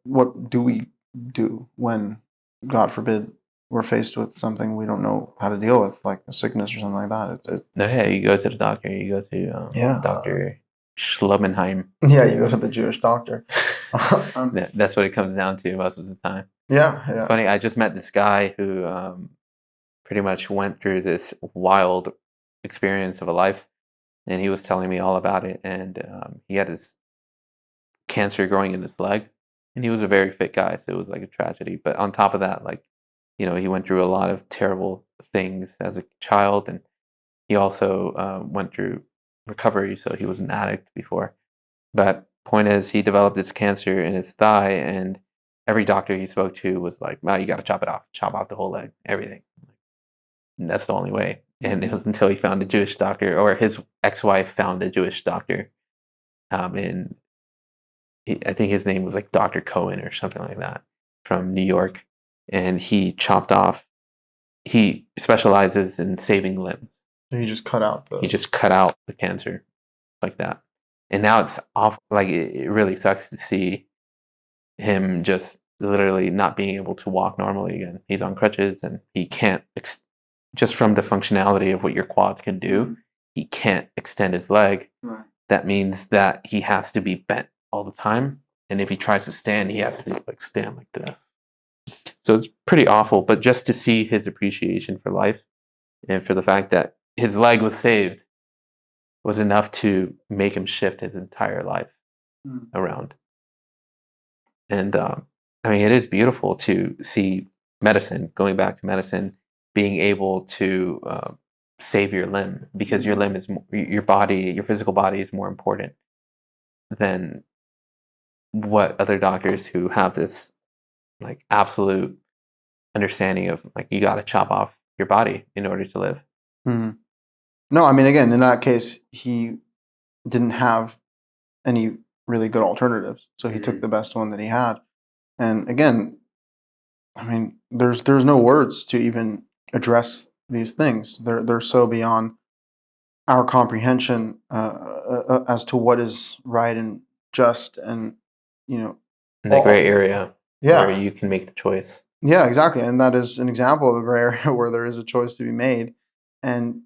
do we do when, God forbid, we're faced with something we don't know how to deal with, like a sickness or something like that? No, yeah, you go to the doctor. You go to Yeah, Doctor Schlemenheim. yeah. You go to the Jewish doctor. um, That's what it comes down to most of the time. yeah, yeah. Funny, I just met this guy who pretty much went through this wild experience of a life, and he was telling me all about it. And he had his cancer growing in his leg, and he was a very fit guy, so it was like a tragedy. But on top of that, like, he went through a lot of terrible things as a child, and he also went through recovery, so he was an addict before. But point is, he developed this cancer in his thigh, and every doctor he spoke to was like, "Wow, you got to chop it off, chop out the whole leg, everything." And that's the only way. And it was until he found a Jewish doctor, or his ex-wife found a Jewish doctor, in I think his name was like Doctor Cohen or something like that, from New York, and he chopped off. He specializes in saving limbs. So you just cut out He the. just cut out the cancer like that, and now it's off. Like, it really sucks to see him just literally not being able to walk normally again. He's on crutches, and he can't just from the functionality of what your quad can do. He can't extend his leg. Right. That means that he has to be bent all the time, and if he tries to stand, he has to like stand like this. So it's pretty awful. But just to see his appreciation for life and for the fact that his leg was saved was enough to make him shift his entire life Mm. around. And I mean, it is beautiful to see medicine, going back to medicine, being able to save your limb, because your limb is your body, your physical body is more important than what other doctors who have this like absolute understanding of like you got to chop off your body in order to live. Mhm. No, I mean, again, in that case, he didn't have any really good alternatives, so he took Mhm. the best one that he had. And again, I mean, there's no words to even address these things. They're so beyond our comprehension as to what is right and just, and you know, In the gray all. area where Yeah, you can make the choice. yeah, exactly. And that is an example of a gray area where there is a choice to be made. And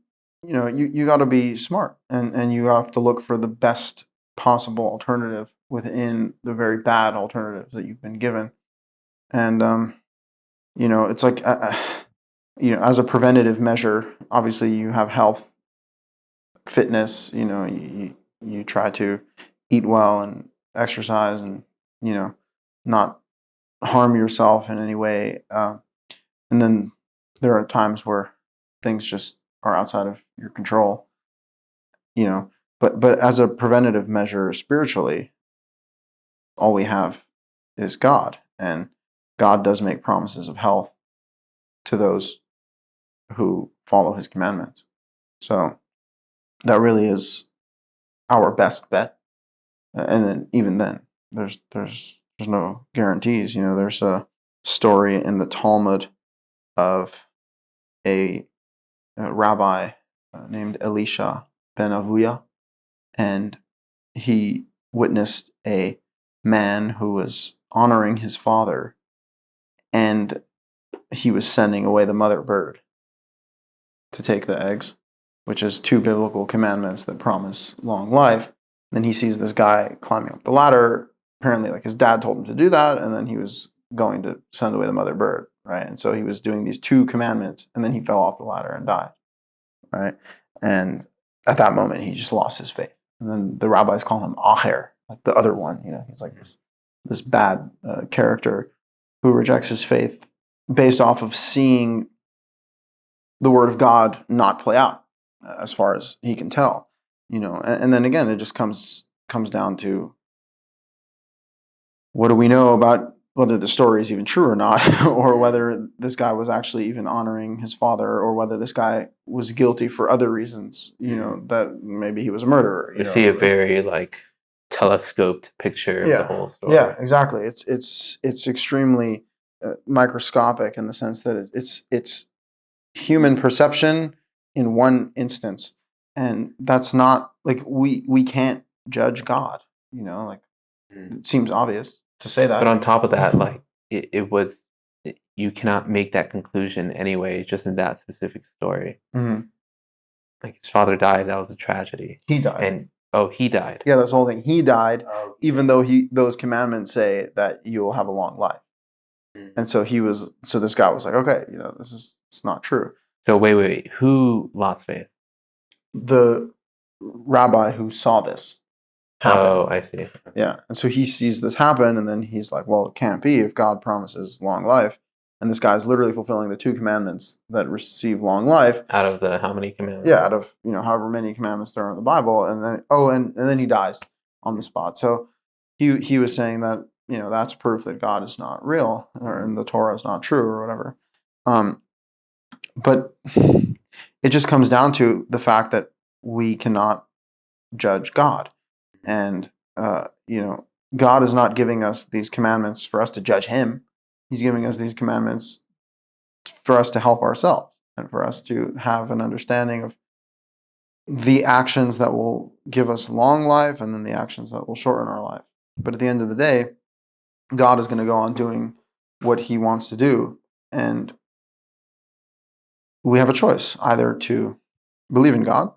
you got to be smart, and you have to look for the best possible alternative within the very bad alternatives that you've been given. And it's like as a preventative measure, obviously you have health, fitness. You try to eat well and exercise, and not harm yourself in any way. And then there are times where things just are outside of your control. But as a preventative measure spiritually, all we have is God, and God does make promises of health to those who follow His commandments. So that really is our best bet. And then even then, there's no guarantees. There's a story in the Talmud of a rabbi named Elisha ben Avuya, and he witnessed a man who was honoring his father, and he was sending away the mother bird to take the eggs, which is two biblical commandments that promise long life. Then he sees this guy climbing up the ladder. Apparently, like his dad told him to do that, and then he was going to send away the mother bird, right? And so he was doing these two commandments, and then he fell off the ladder and died, right? And at that moment, he just lost his faith. And then the rabbis call him Acher, like the other one. He's like this bad character who rejects his faith based off of seeing the word of God not play out as far as he can tell. And then again, it just comes down to, what do we know about whether the story is even true or not, or whether this guy was actually even honoring his father, or whether this guy was guilty for other reasons, that maybe he was a murderer. You see a very telescoped picture of the whole story. Yeah, exactly. It's extremely microscopic in the sense that it's human perception in one instance, and that's not like we can't judge God. It seems obvious to say that. But on top of that, like you cannot make that conclusion anyway, just in that specific story. Mm-hmm. Like his father died, that was a tragedy. He died. And he died. Yeah, that's the whole thing. He died, even though those commandments say that you will have a long life. Mm-hmm. And so this guy was like, okay, it's not true. So wait, who lost faith? The rabbi who saw this happen. Oh, I see. Yeah, and so he sees this happen, and then he's like, well, it can't be if God promises long life. And this guy's literally fulfilling the two commandments that receive long life. Out of the how many commandments? Yeah, out of however many commandments there are in the Bible, and then and then he dies on the spot. So he was saying that that's proof that God is not real, or and the Torah is not true, or whatever. But it just comes down to the fact that we cannot judge God, and God is not giving us these commandments for us to judge Him. He's giving us these commandments for us to help ourselves, and for us to have an understanding of the actions that will give us long life, and then the actions that will shorten our life. But at the end of the day, God is going to go on doing what He wants to do, and we have a choice, either to believe in God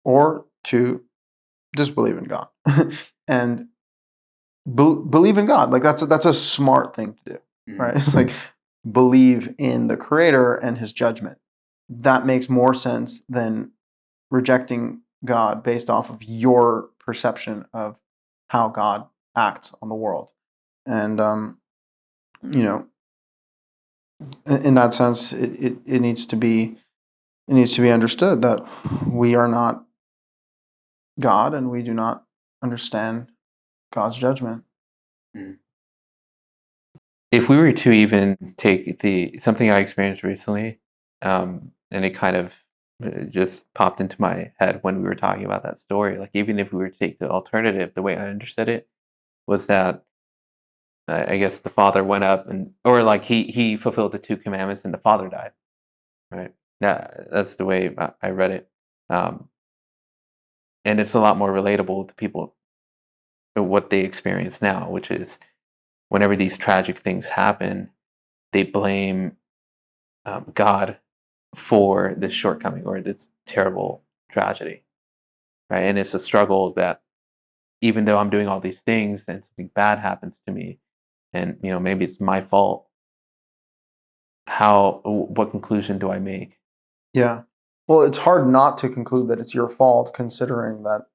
or to disbelieve in God. And believe in God, like that's a smart thing to do, right? It's like, believe in the Creator and His judgment. That makes more sense than rejecting God based off of your perception of how God acts on the world. And in that sense, it needs to be understood that we are not God, and we do not understand God's judgment. If we were to even take something I experienced recently, and it kind of just popped into my head when we were talking about that story. Like, even if we were to take the alternative, the way I understood it was that I guess the father went up or like he fulfilled the two commandments, and the father died. Right. That's the way I read it, and it's a lot more relatable to people what they experience now, which is whenever these tragic things happen, they blame God for this shortcoming or this terrible tragedy, right? And it's a struggle that even though I'm doing all these things and something bad happens to me, and maybe it's my fault, what conclusion do I make? Yeah. Well, it's hard not to conclude that it's your fault, considering that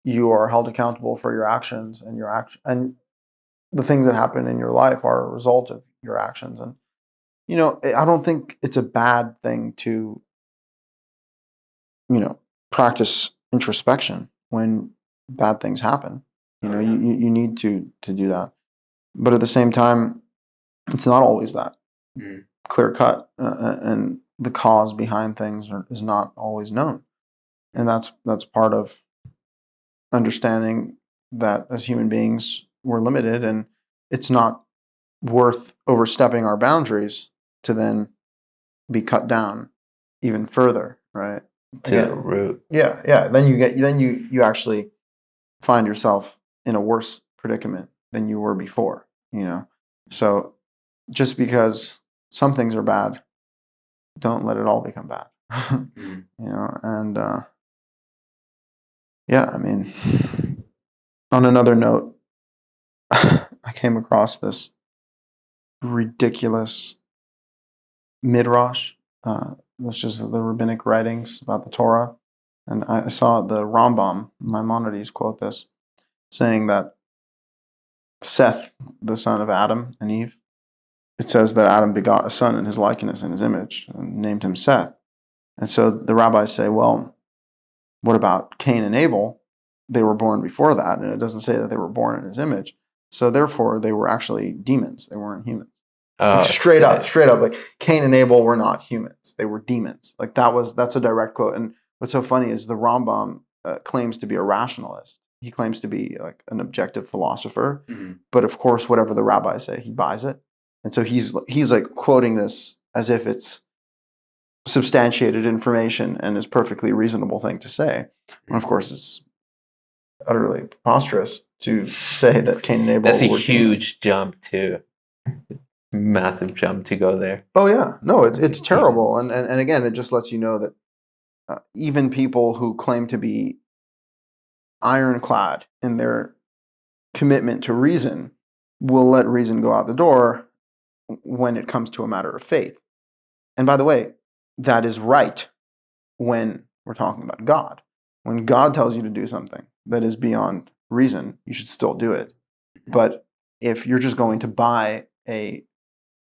you are held accountable for your actions, and and the things that happen in your life are a result of your actions. And I don't think it's a bad thing to practice introspection when bad things happen. You need to do that, but at the same time, it's not always that clear cut, and the cause behind things is not always known. And that's part of understanding that as human beings we're limited, and it's not worth overstepping our boundaries to then be cut down even further, right? To the root. Yeah. Then you actually find yourself in a worse predicament than you were before. So just because some things are bad, don't let it all become bad. And yeah, I mean, on another note, I came across this ridiculous midrash, which is the rabbinic writings about the Torah. And I saw the Rambam, Maimonides, quote this, saying that Seth, the son of Adam and Eve, it says that Adam begot a son in his likeness and his image, and named him Seth. And so the rabbis say, well, what about Cain and Abel? They were born before that, and it doesn't say that they were born in his image. So therefore, they were actually demons. They weren't humans. Straight up, like Cain and Abel were not humans. They were demons. Like that's a direct quote. And what's so funny is the Rambam claims to be a rationalist. He claims to be like an objective philosopher. Mm-hmm. But of course, whatever the rabbis say, he buys it. And so he's like quoting this as if it's substantiated information and is perfectly reasonable thing to say. And of course, it's utterly preposterous to say that Cain and Abel That's a huge jump too. Massive jump to go there. Oh yeah, no, it's terrible, and again, it just lets you know that even people who claim to be ironclad in their commitment to reason will let reason go out the door when it comes to a matter of faith. And by the way, that is right when we're talking about God. When God tells you to do something that is beyond reason, you should still do it. But if you're just going to buy a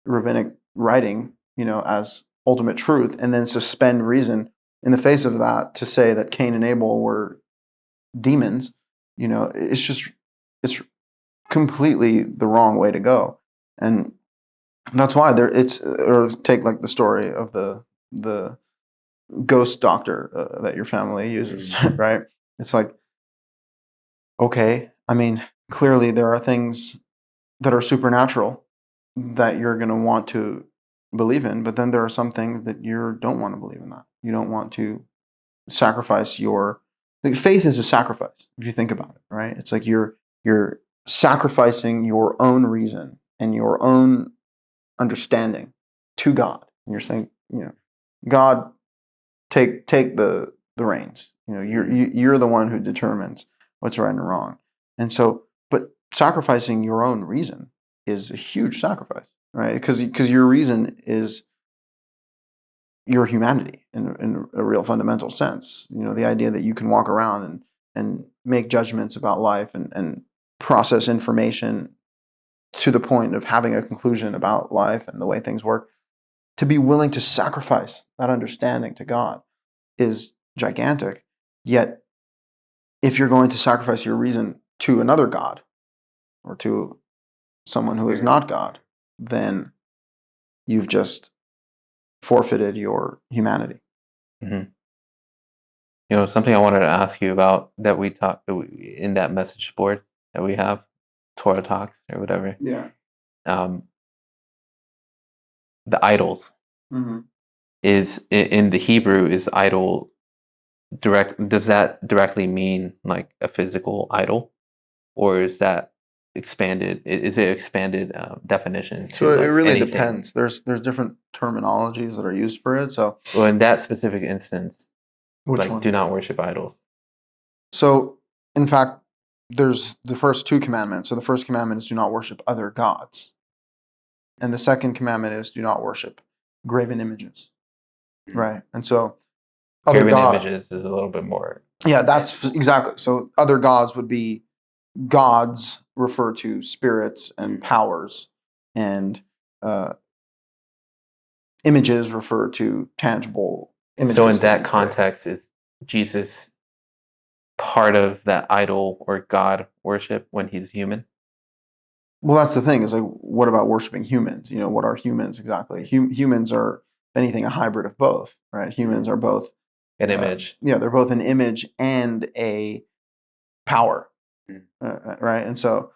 rabbinic writing, as ultimate truth, and then suspend reason in the face of that to say that Cain and Abel were demons, it's completely the wrong way to go. And that's why or take like the story of the ghost doctor that your family uses, right? It's like, okay, I mean, clearly there are things that are supernatural that you're going to want to believe in, but then there are some things that you don't want to believe in. That you don't want to sacrifice faith is a sacrifice if you think about it, right? It's like you're sacrificing your own reason and your own understanding to God. And you're saying, God, take the reins. You're the one who determines what's right and wrong. And so, but sacrificing your own reason is a huge sacrifice, right? Because your reason is your humanity in a real fundamental sense. The idea that you can walk around and make judgments about life and process information to the point of having a conclusion about life and the way things work. To be willing to sacrifice that understanding to God is gigantic. Yet, if you're going to sacrifice your reason to another God or to someone who is not God, then you've just forfeited your humanity. Mm-hmm. Something I wanted to ask you about that we talked in that message board that we have, Torah Talks or whatever. Yeah. The idols is in the Hebrew is idol direct. Does that directly mean like a physical idol, or is that expanded? Is it expanded definition? So it really depends. There's different terminologies that are used for it. So well, in that specific instance, Which Like, one? do not worship idols. So, in fact, there's the first two commandments. So the first commandment is do not worship other gods. And the second commandment is do not worship graven images. Right. And so other Graven God, images is a little bit more. yeah, that's exactly. So other gods would be gods refer to spirits and powers, and images refer to tangible images. So in that context, is Jesus part of that idol or God worship when he's human? Well, that's the thing is like, what about worshiping humans? You know, what are humans exactly? Humans are, if anything, a hybrid of both, right? Humans are both An image. Yeah, they're both an image and a power, right? And so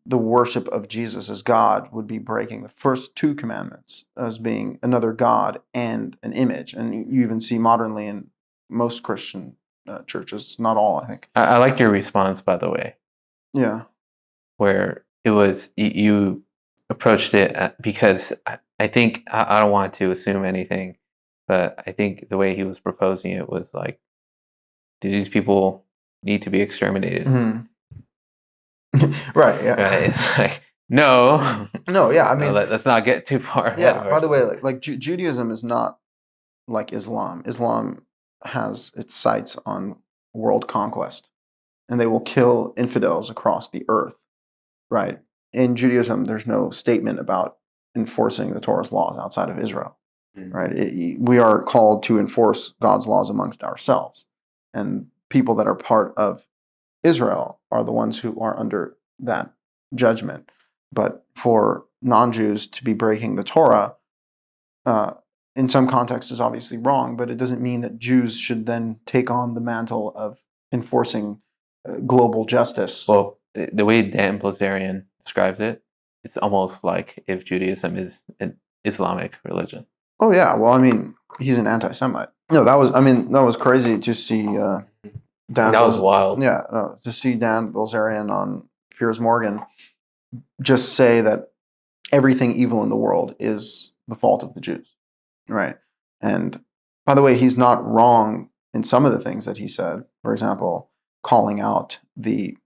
the worship of Jesus as God would be breaking the first two commandments as being another God and an image. And you even see modernly in most Christian churches, not all, I think. I like your response, by the way. Yeah. Where it was you approached it because I think I don't want to assume anything, but I think the way he was proposing it was like, do these people need to be exterminated? Mm-hmm. Right. Yeah. Right? It's like, no. No. Yeah. I mean, let's not get too far ahead. Yeah. By the way, like Judaism is not like Islam. Islam has its sights on world conquest, and they will kill infidels across the earth. Right. In Judaism, there's no statement about enforcing the Torah's laws outside of Israel. Right. We are called to enforce God's laws amongst ourselves, and people that are part of Israel are the ones who are under that judgment. But for non-Jews to be breaking the Torah, in some contexts, is obviously wrong. But it doesn't mean that Jews should then take on the mantle of enforcing global justice. Well, the way Dan Blazarian describes it, it's almost like if Judaism is an Islamic religion. Oh yeah, well, I mean, he's an anti-Semite. No, that was crazy to see. Dan that was wild. Yeah, no, to see Dan Bilzerian on Piers Morgan just say that everything evil in the world is the fault of the Jews, right? And by the way, he's not wrong in some of the things that he said. For example, calling out the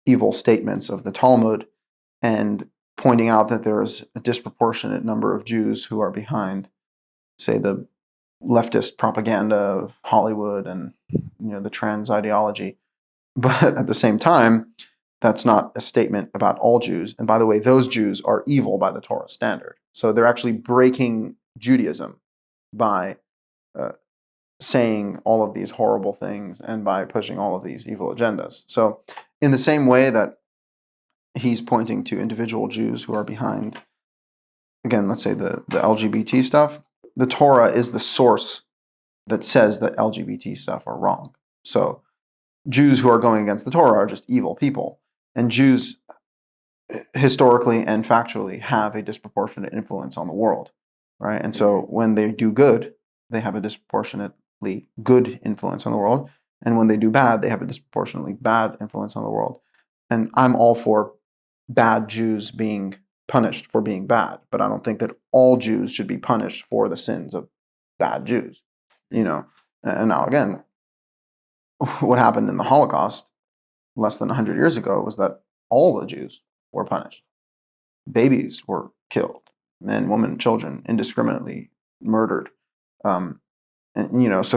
evil statements of the Talmud and pointing out that there is a disproportionate number of Jews who are behind, say, the leftist propaganda of Hollywood and the trans ideology. But at the same time, that's not a statement about all Jews. And by the way, those Jews are evil by the Torah standard. So they're actually breaking Judaism by saying all of these horrible things and by pushing all of these evil agendas. So in the same way that he's pointing to individual Jews who are behind, again, let's say the LGBT stuff, the Torah is the source that says that LGBT stuff are wrong. So Jews who are going against the Torah are just evil people. And Jews historically and factually have a disproportionate influence on the world, right? And so when they do good, they have a disproportionately good influence on the world. And when they do bad, they have a disproportionately bad influence on the world. And I'm all for bad Jews being punished for being bad, but I don't think that all Jews should be punished for the sins of bad Jews, And now again, what happened in the Holocaust less than 100 years ago was that all the Jews were punished. Babies were killed, men, women, children, indiscriminately murdered. So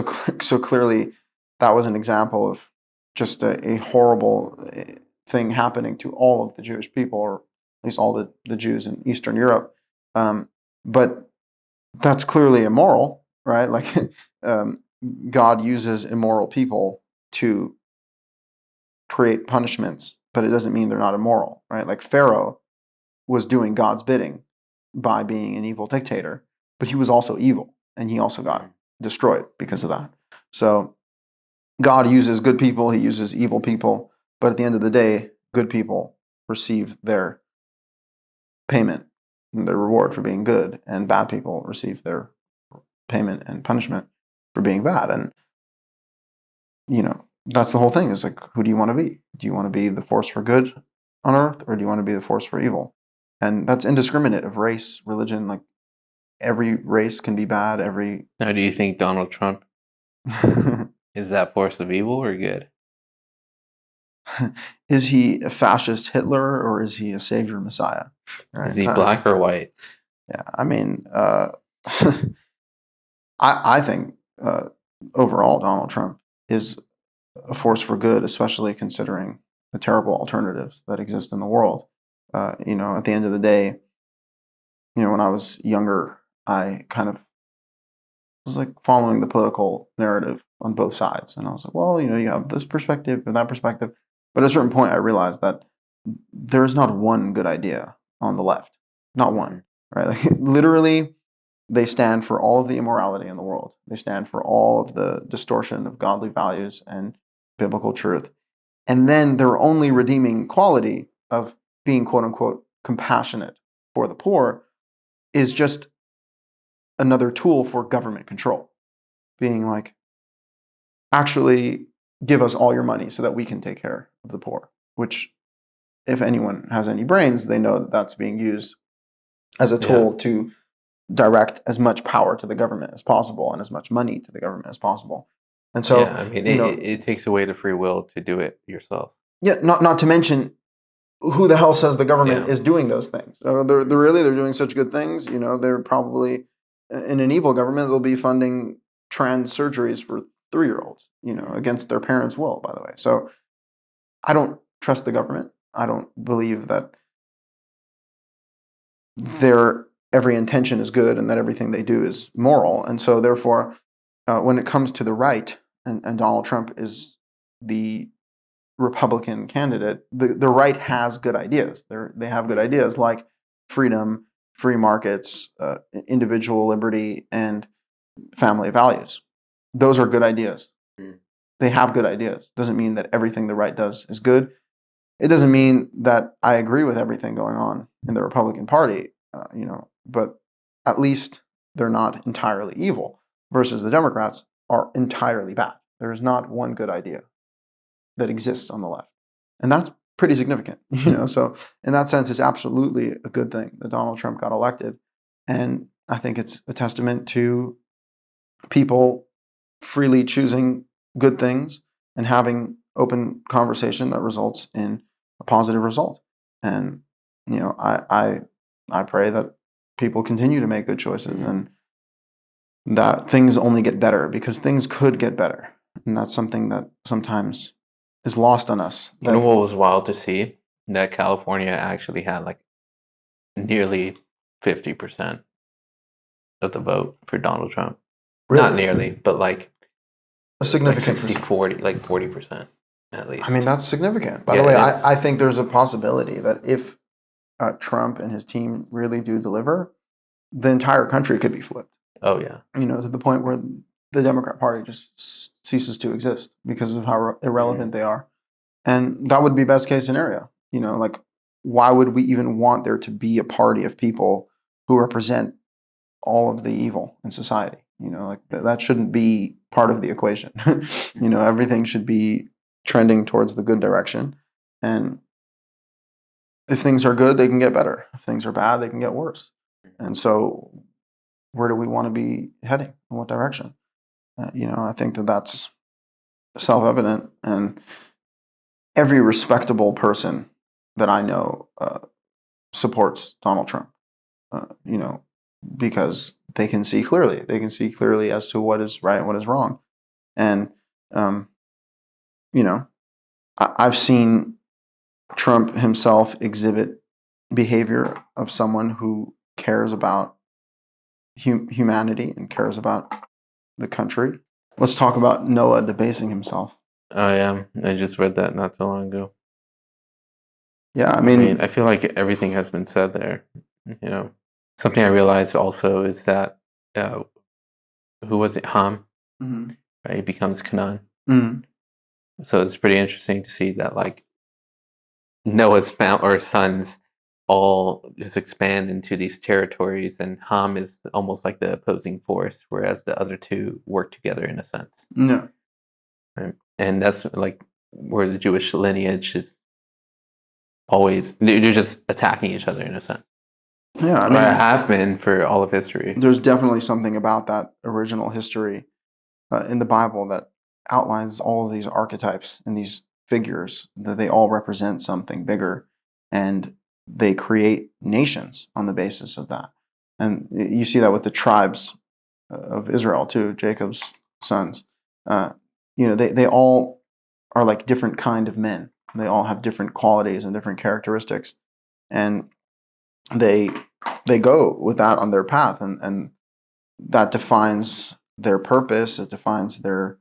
clearly that was an example of just a horrible thing happening to all of the Jewish people, or at least all the Jews in Eastern Europe. But that's clearly immoral, right? Like God uses immoral people to create punishments, but it doesn't mean they're not immoral, right? Like Pharaoh was doing God's bidding by being an evil dictator, but he was also evil, and he also got destroyed because of that. So God uses good people, he uses evil people, but at the end of the day, good people receive their payment and their reward for being good, and bad people receive their payment and punishment for being bad. And that's the whole thing, is like, who do you want to be? Do you want to be the force for good on earth, or do you want to be the force for evil? And that's indiscriminate of race, religion. Like every race can be bad. Now, do you think Donald Trump Is that force of evil or good? Is he a fascist Hitler or is he a savior Messiah? Right? Is he black or white? Yeah, I mean, I think overall Donald Trump is a force for good, especially considering the terrible alternatives that exist in the world. At the end of the day, when I was younger, I kind of was like following the political narrative on both sides, and I was like, well, you have this perspective and that perspective, but at a certain point, I realized that there is not one good idea on the left, not one, right? Like literally, they stand for all of the immorality in the world. They stand for all of the distortion of godly values and biblical truth. And then their only redeeming quality of being quote unquote compassionate for the poor is just another tool for government control. Being like, actually give us all your money so that we can take care of the poor, which if anyone has any brains, they know that that's being used as a tool to direct as much power to the government as possible and as much money to the government as possible. And so, I mean, it takes away the free will to do it yourself. Yeah, not to mention who the hell says the government is doing those things? They're doing such good things. They're probably in an evil government. They'll be funding trans surgeries for 3-year-olds. Against their parents' will, by the way. So I don't trust the government. I don't believe that their every intention is good and that everything they do is moral. And so, therefore, when it comes to the right, and Donald Trump is the Republican candidate, the right has good ideas. They have good ideas like freedom, free markets, individual liberty, and family values. Those are good ideas. They have good ideas. Doesn't mean that everything the right does is good. It doesn't mean that I agree with everything going on in the Republican Party, but at least they're not entirely evil, versus the Democrats are entirely bad. There is not one good idea that exists on the left. And that's pretty significant, So in that sense, it's absolutely a good thing that Donald Trump got elected. And I think it's a testament to people freely choosing good things and having open conversation that results in a positive result. And I pray that people continue to make good choices and that things only get better, because things could get better. And that's something that sometimes is lost on us. You know what was wild to see? That California actually had like nearly 50% of the vote for Donald Trump. Really? Not nearly, but like a significant 40, like 40% at least. I mean, that's significant. By the way, I think there's a possibility that if Trump and his team really do deliver, the entire country could be flipped. Oh, yeah. To the point where the Democrat Party just ceases to exist because of how irrelevant they are. And that would be best case scenario. Like, why would we even want there to be a party of people who represent all of the evil in society? Like that shouldn't be part of the equation. Everything should be trending towards the good direction. And if things are good, they can get better. If things are bad, they can get worse. And so where do we want to be heading? In what direction? I think that that's self-evident. And every respectable person that I know supports Donald Trump, because they can see clearly. They can see clearly as to what is right and what is wrong. And, I've seen Trump himself exhibit behavior of someone who cares about humanity and cares about the country. Let's talk about Noah debasing himself. Oh, yeah. I just read that not so long ago. Yeah, I mean, I feel like everything has been said there. Something I realized also is that who was it? Ham, right? He becomes Canaan. So it's pretty interesting to see that like Noah's sons all just expand into these territories, and Ham is almost like the opposing force, whereas the other two work together in a sense. Yeah, right? And that's like where the Jewish lineage is always, they're just attacking each other in a sense. Yeah, I mean, have been for all of history. There's definitely something about that original history in the Bible that outlines all of these archetypes and these figures, that they all represent something bigger, and they create nations on the basis of that. And you see that with the tribes of Israel too, Jacob's sons. They all are like different kind of men. They all have different qualities and different characteristics, and they go with that on their path, and that defines their purpose. It defines their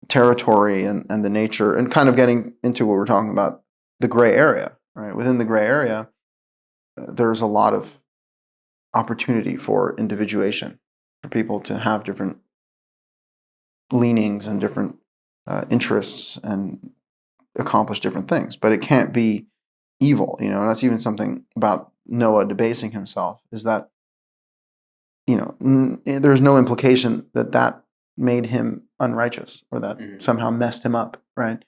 territory and the nature, and kind of getting into what we're talking about, the gray area, right? Within the gray area, there's a lot of opportunity for individuation, for people to have different leanings and different interests and accomplish different things. But it can't be evil, and that's even something about Noah debasing himself, is that, there's no implication that made him unrighteous, or that somehow messed him up, right?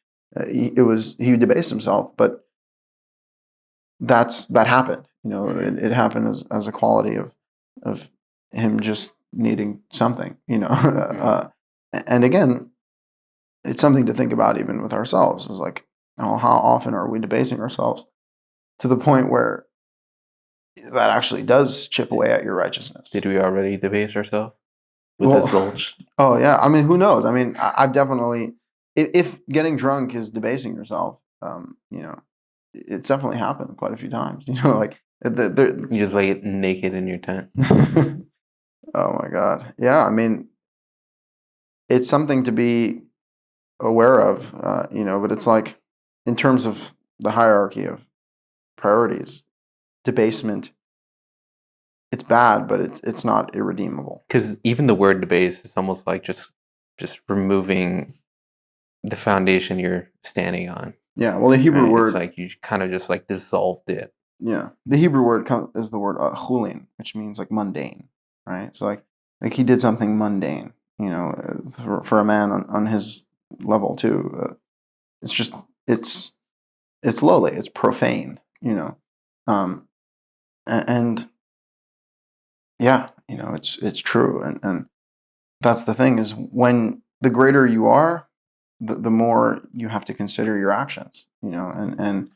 He debased himself, but that happened. It happened as a quality of him just needing something, and again, it's something to think about even with ourselves. Is like, how often are we debasing ourselves to the point where that actually does chip away at your righteousness? Did we already debase ourselves with the zolch? Oh yeah, I mean, who knows? I mean, I've definitely, if getting drunk is debasing yourself, it's definitely happened quite a few times. Like you just lay naked in your tent. Oh my God, yeah. I mean, it's something to be aware of, but it's like, in terms of the hierarchy of priorities, debasement, it's bad, but it's not irredeemable. Because even the word debase is almost like just removing the foundation you're standing on. Yeah, well, the Hebrew word, it's like you kind of just like dissolved it. Yeah, the Hebrew word is the word chulin, which means like mundane, right? So like he did something mundane, for a man on his level too. It's just it's lowly, it's profane, and yeah, it's true, and that's the thing, is when the greater you are, the more you have to consider your actions, and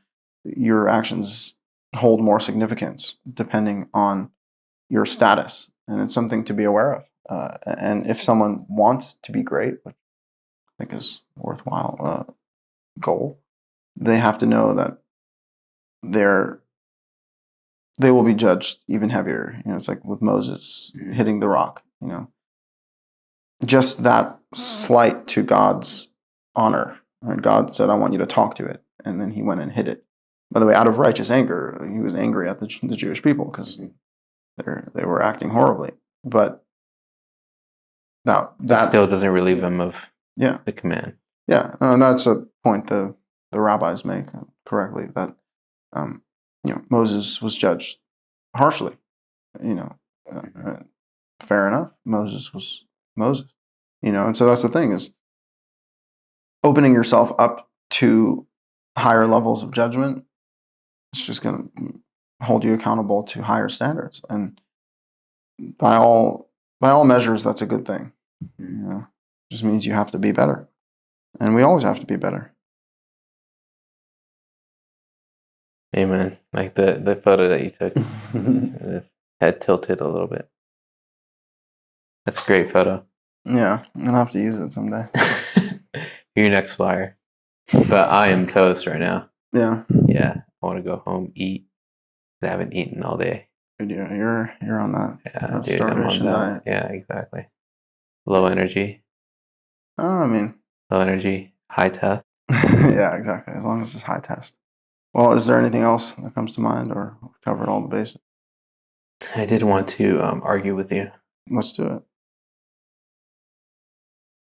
your actions hold more significance depending on your status, and it's something to be aware of. And if someone wants to be great, which I think is a worthwhile goal, they have to know that they will be judged even heavier. It's like with Moses hitting the rock. Just that slight to God's honor. And God said, "I want you to talk to it," and then he went and hit it. By the way, out of righteous anger, he was angry at the Jewish people because they were acting horribly. But now that still doesn't relieve him of the command. Yeah, and that's a point the rabbis make correctly, that Moses was judged harshly. Fair enough. Moses was Moses. And so that's the thing, is opening yourself up to higher levels of judgment. It's just going to hold you accountable to higher standards, and by all measures, that's a good thing. It just means you have to be better, and we always have to be better. Amen. Like the photo that you took, the head tilted a little bit. That's a great photo. Yeah, I'm gonna have to use it someday. Your next flyer. But I am toast right now. Yeah. Yeah. I want to go home, eat. I haven't eaten all day. Yeah, you're on that. Yeah, that dude, I'm on that. Diet. Yeah, exactly. Low energy. Oh, I mean, low energy, high test. Yeah, exactly. As long as it's high test. Well, is there anything else that comes to mind, or we've covered all the bases? I did want to argue with you. Let's do it.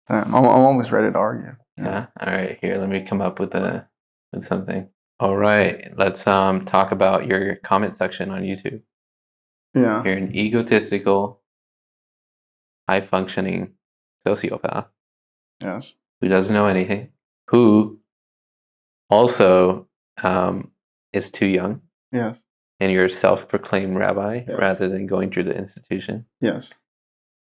I'm always ready to argue. Yeah. All right. Here, let me come up with something. All right. Let's talk about your comment section on YouTube. Yeah. You're an egotistical, high functioning sociopath. Yes. Who doesn't know anything. Who also is too young. Yes. And you're a self-proclaimed rabbi rather than going through the institution. Yes.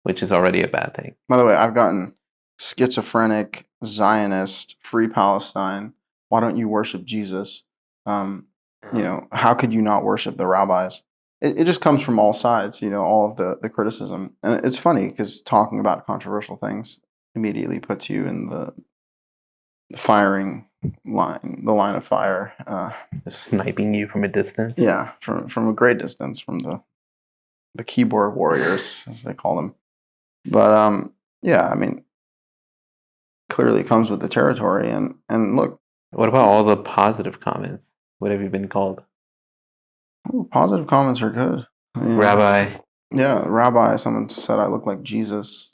Which is already a bad thing. By the way, I've gotten schizophrenic, Zionist, free Palestine. Why don't you worship Jesus? How could you not worship the rabbis? It just comes from all sides, all of the criticism. And it's funny because talking about controversial things immediately puts you in the firing line, the line of fire. Just sniping you from a distance. Yeah, from a great distance, from the keyboard warriors, as they call them. But yeah, I mean, clearly comes with the territory. And look, what about all the positive comments? What have you been called? Positive comments are good. Rabbi. Yeah, rabbi. Someone said I look like Jesus.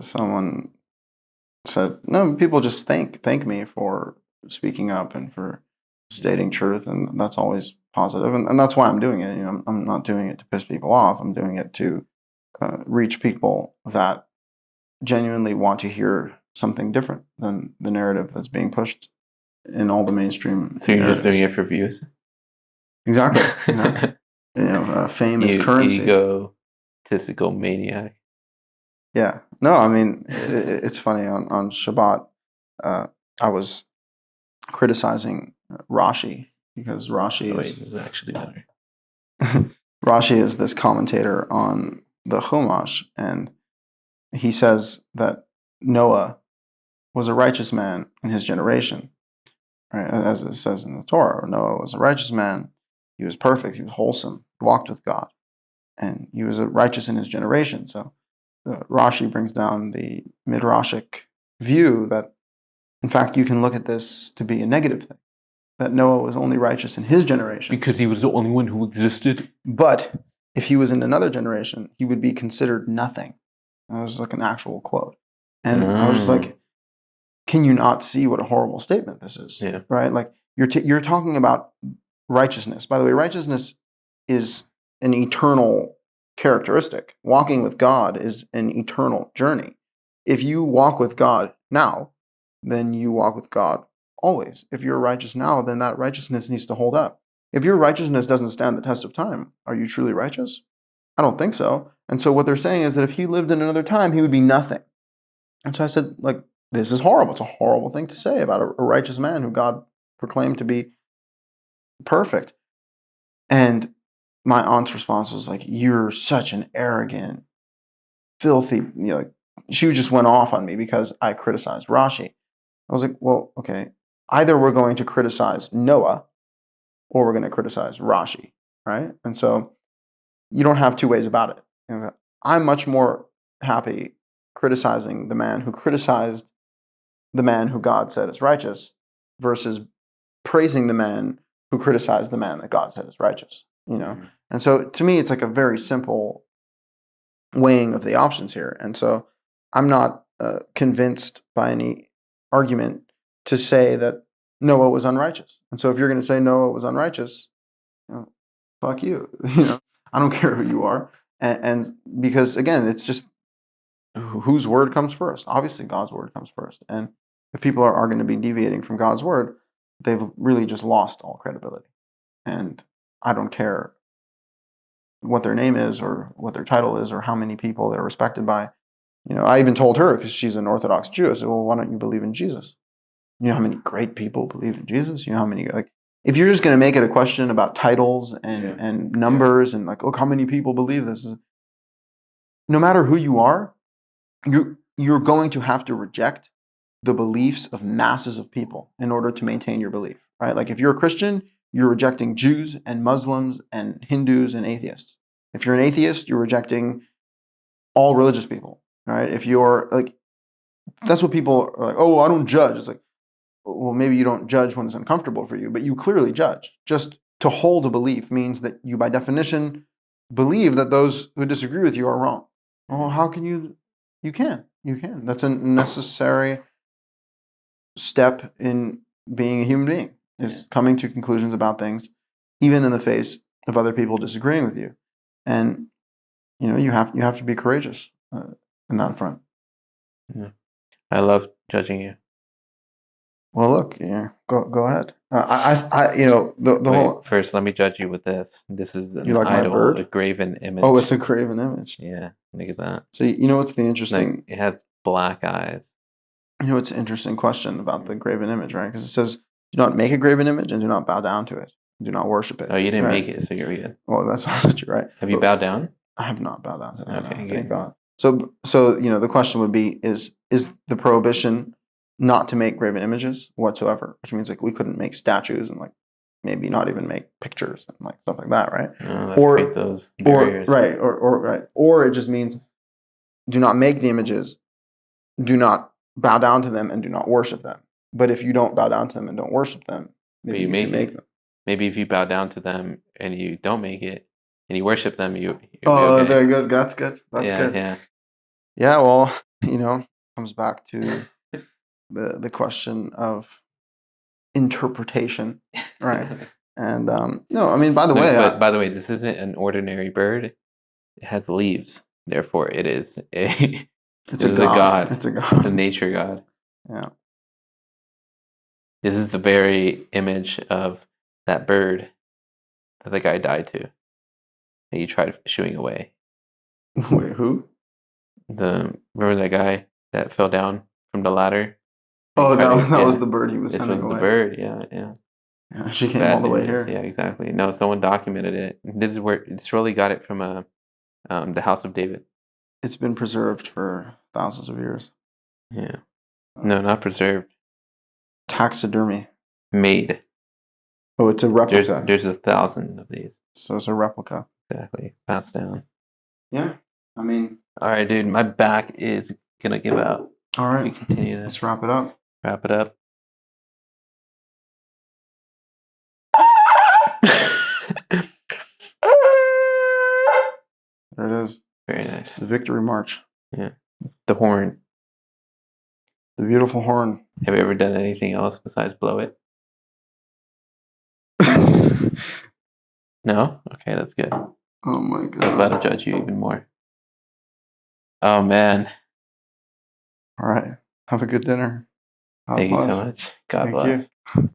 Someone said, no, people just thank me for speaking up and for stating truth, and that's always positive. And that's why I'm doing it. I'm not doing it to piss people off. I'm doing it to reach people that genuinely want to hear something different than the narrative that's being pushed in all the mainstream. So you're just doing it for views? Exactly. Fame is currency. Egotistical maniac. Yeah. No, I mean, it's funny. On Shabbat, I was criticizing Rashi because Rashi is actually better. Rashi is this commentator on the Chumash, and he says that Noah was a righteous man in his generation. Right? As it says in the Torah, Noah was a righteous man. He was perfect. He was wholesome. Walked with God, and he was righteous in his generation. So Rashi brings down the midrashic view that, in fact, you can look at this to be a negative thing. That Noah was only righteous in his generation because he was the only one who existed. But if he was in another generation, he would be considered nothing. That was like an actual quote, and I was just like, can you not see what a horrible statement this is? Yeah. Right? Like you're talking about righteousness. By the way, righteousness is an eternal characteristic. Walking with God is an eternal journey. If you walk with God now, then you walk with God always. If you're righteous now, then that righteousness needs to hold up. If your righteousness doesn't stand the test of time, are you truly righteous? I don't think so. And so what they're saying is that if he lived in another time, he would be nothing. And so I said, like, this is horrible. It's a horrible thing to say about a righteous man who God proclaimed to be perfect. And my aunt's response was like, you're such an arrogant, filthy, she just went off on me because I criticized Rashi. I was like, well, okay, either we're going to criticize Noah or we're going to criticize Rashi, right? And so you don't have two ways about it. I'm much more happy criticizing the man who criticized the man who God said is righteous versus praising the man who criticized the man that God said is righteous, Mm-hmm. And so to me, it's like a very simple weighing of the options here. And so I'm not convinced by any argument to say that Noah was unrighteous. And so if you're going to say Noah was unrighteous, fuck you. I don't care who you are. And because, again, it's just whose word comes first. Obviously, God's word comes first. And if people are going to be deviating from God's word, they've really just lost all credibility. And I don't care what their name is or what their title is or how many people they're respected by. I even told her, because she's an Orthodox Jew, I said, well, why don't you believe in Jesus? You know how many great people believe in Jesus? You know how many, if you're just going to make it a question about titles and numbers and like, look, how many people believe this? No matter who you are, you're going to have to reject the beliefs of masses of people in order to maintain your belief, right? Like if you're a Christian, you're rejecting Jews and Muslims and Hindus and atheists. If you're an atheist, you're rejecting all religious people, right? If you're like, that's what people are like, oh, I don't judge. It's like, well, maybe you don't judge when it's uncomfortable for you, but you clearly judge. Just to hold a belief means that you, by definition, believe that those who disagree with you are wrong. Well, how can you? You can. That's a necessary step in being a human being, is coming to conclusions about things, even in the face of other people disagreeing with you. And you have to be courageous in that front. Yeah. I love judging you. Well, look, go ahead. The whole. First, let me judge you with this. This is an like idol, a graven image. Oh, it's a graven image. Yeah, look at that. So what's the interesting? Like, it has black eyes. You know, it's an interesting question about the graven image, right? Because it says, "Do not make a graven image and do not bow down to it. Do not worship it." Oh, you didn't right? make it, so you're good. Well, that's also true, right? Have you bowed down? I have not bowed down to that. Okay, No, good. thank God. So the question would be: Is the prohibition not to make graven images whatsoever? Which means like we couldn't make statues and like maybe not even make pictures and like stuff like that, right? No, let's create those barriers. Or it just means do not make the images, do not bow down to them, and do not worship them. But if you don't bow down to them and don't worship them, maybe you can make them. Maybe if you bow down to them and you don't make it and you worship them, you'll be Oh, okay. they're good. That's good. That's good. Yeah. Yeah, well, comes back to the question of interpretation, right? And no, I mean, by the way, by the way, this isn't an ordinary bird. It has leaves, therefore, it is a. It's a god. It's a god. It's a nature god. Yeah. This is the very image of that bird that the guy died to. That you tried shooing away. Wait, who? Remember that guy that fell down from the ladder? Oh, that was the bird he was sending away. This was the bird, yeah. Yeah, she came all the way here. Yeah, exactly. No, someone documented it. This is where Shirley got it from the House of David. It's been preserved for thousands of years. Yeah. No, not preserved. Taxidermy. Made. Oh, it's a replica. There's 1,000 of these. So it's a replica. Exactly. Passed down. Yeah. I mean. All right, dude. My back is going to give out. All right. We continue this. Let's wrap it up. Wrap it up. There it is. Very nice. The victory march. Yeah. The horn. The beautiful horn. Have you ever done anything else besides blow it? No? Okay, that's good. Oh my God. I'm about to judge you even more. Oh man. All right. Have a good dinner. Thank you so much. God bless. You.